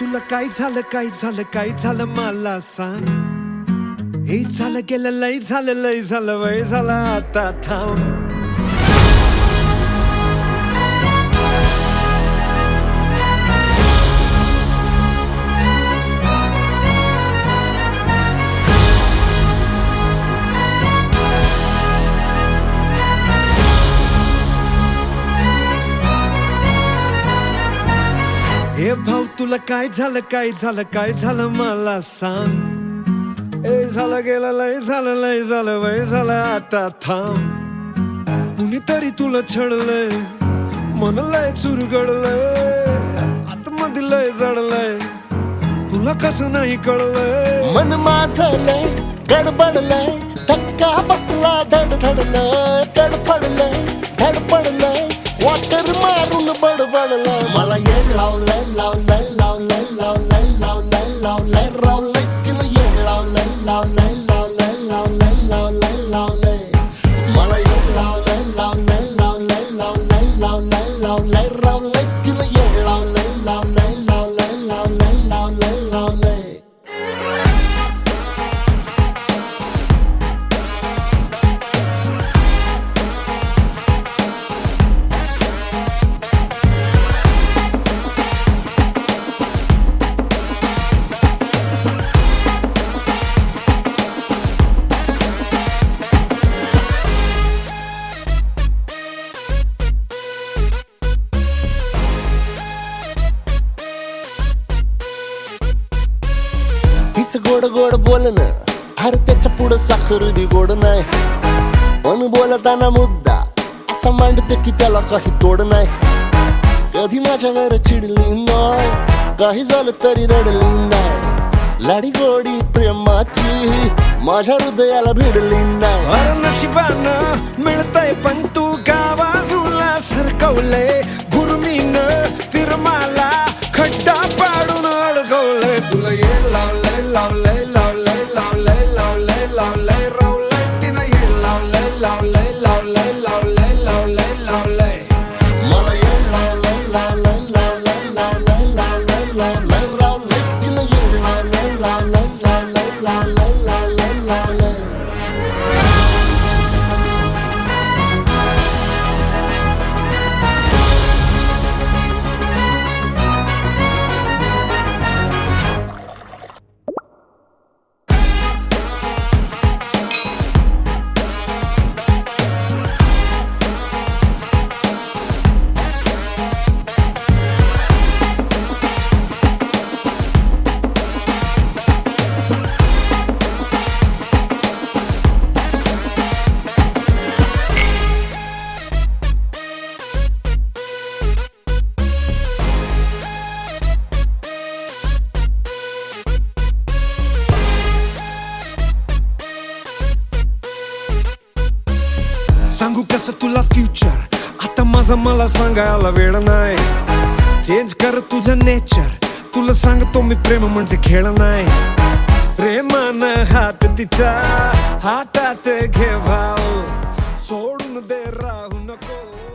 तुला काय झालं काय झालं काय झालं मला सांग हे झालं गेलं लय झालं वय झालं आता थांब हे भाऊ तुला काय झालं काय झालं मला सांग ए झालं गेलं लय झालं वय झालं आता थांब कुणीतरी तुला छळलंय मन लय चुरगडलंय आतमध्ये लय जडलंय तुला कसं नाही कळलंय मन माझं लय गडबडलंय धक्का बसला धडधडलंय तडफडलंय धडपडलंय वॉटर मारून बडबडलंय मला येड लावलंय लावलंय लावलंय लावलंय लावलंय लावलंय रावलंय तिला येड लावलंय लावलंय लावलंय लावलंय लावलंय लावलंय मला येड लावलंय लावलंय लावलंय लावलंय लावलंय लावलंय रावलंय तिला येड लावलंय लावलंय लावलंय लावलंय लावलंय लावलंय गोड गोड बोलणं अरे त्याच्या पुढं साखर बी गोड नाही पण बोलताना मुद्दा असा मांडते की त्याला काही तोड नाही कधी माझ्यावर चिडली नाही काही झालं तरी रडली नाही लाडी गोडी प्रेमाची माझ्या हृदयाला भिडली नाही अरे नशिबानं मिळतंय पण तू गावाजूला सरकवलंय गुरमीनं पिरमाला खड्डा पाडून अडकवलंय तुला येड लावलंय लावलंय लावलंय लावलंय लावलंय लावलंय रावलंय तिनं येड लावलंय लावलंय लावलंय लावलंय लावलंय लावलंय मला येड लावलंय लावलंय लावलंय लावलंय लावलंय लावलंय रावलंय तिनं येड लावलंय लावलंय लावलंय लावलंय लावलंय लावलंय सांगू कसं तुला फ्युचर आता माझा मला सांगायला वेळ नाही चेंज कर तुझं नेचर तुला सांगतो मी प्रेम म्हणजे खेळ नाही प्रेमानं हात तिचा हातात घे भाऊ सोडून दे राहू नको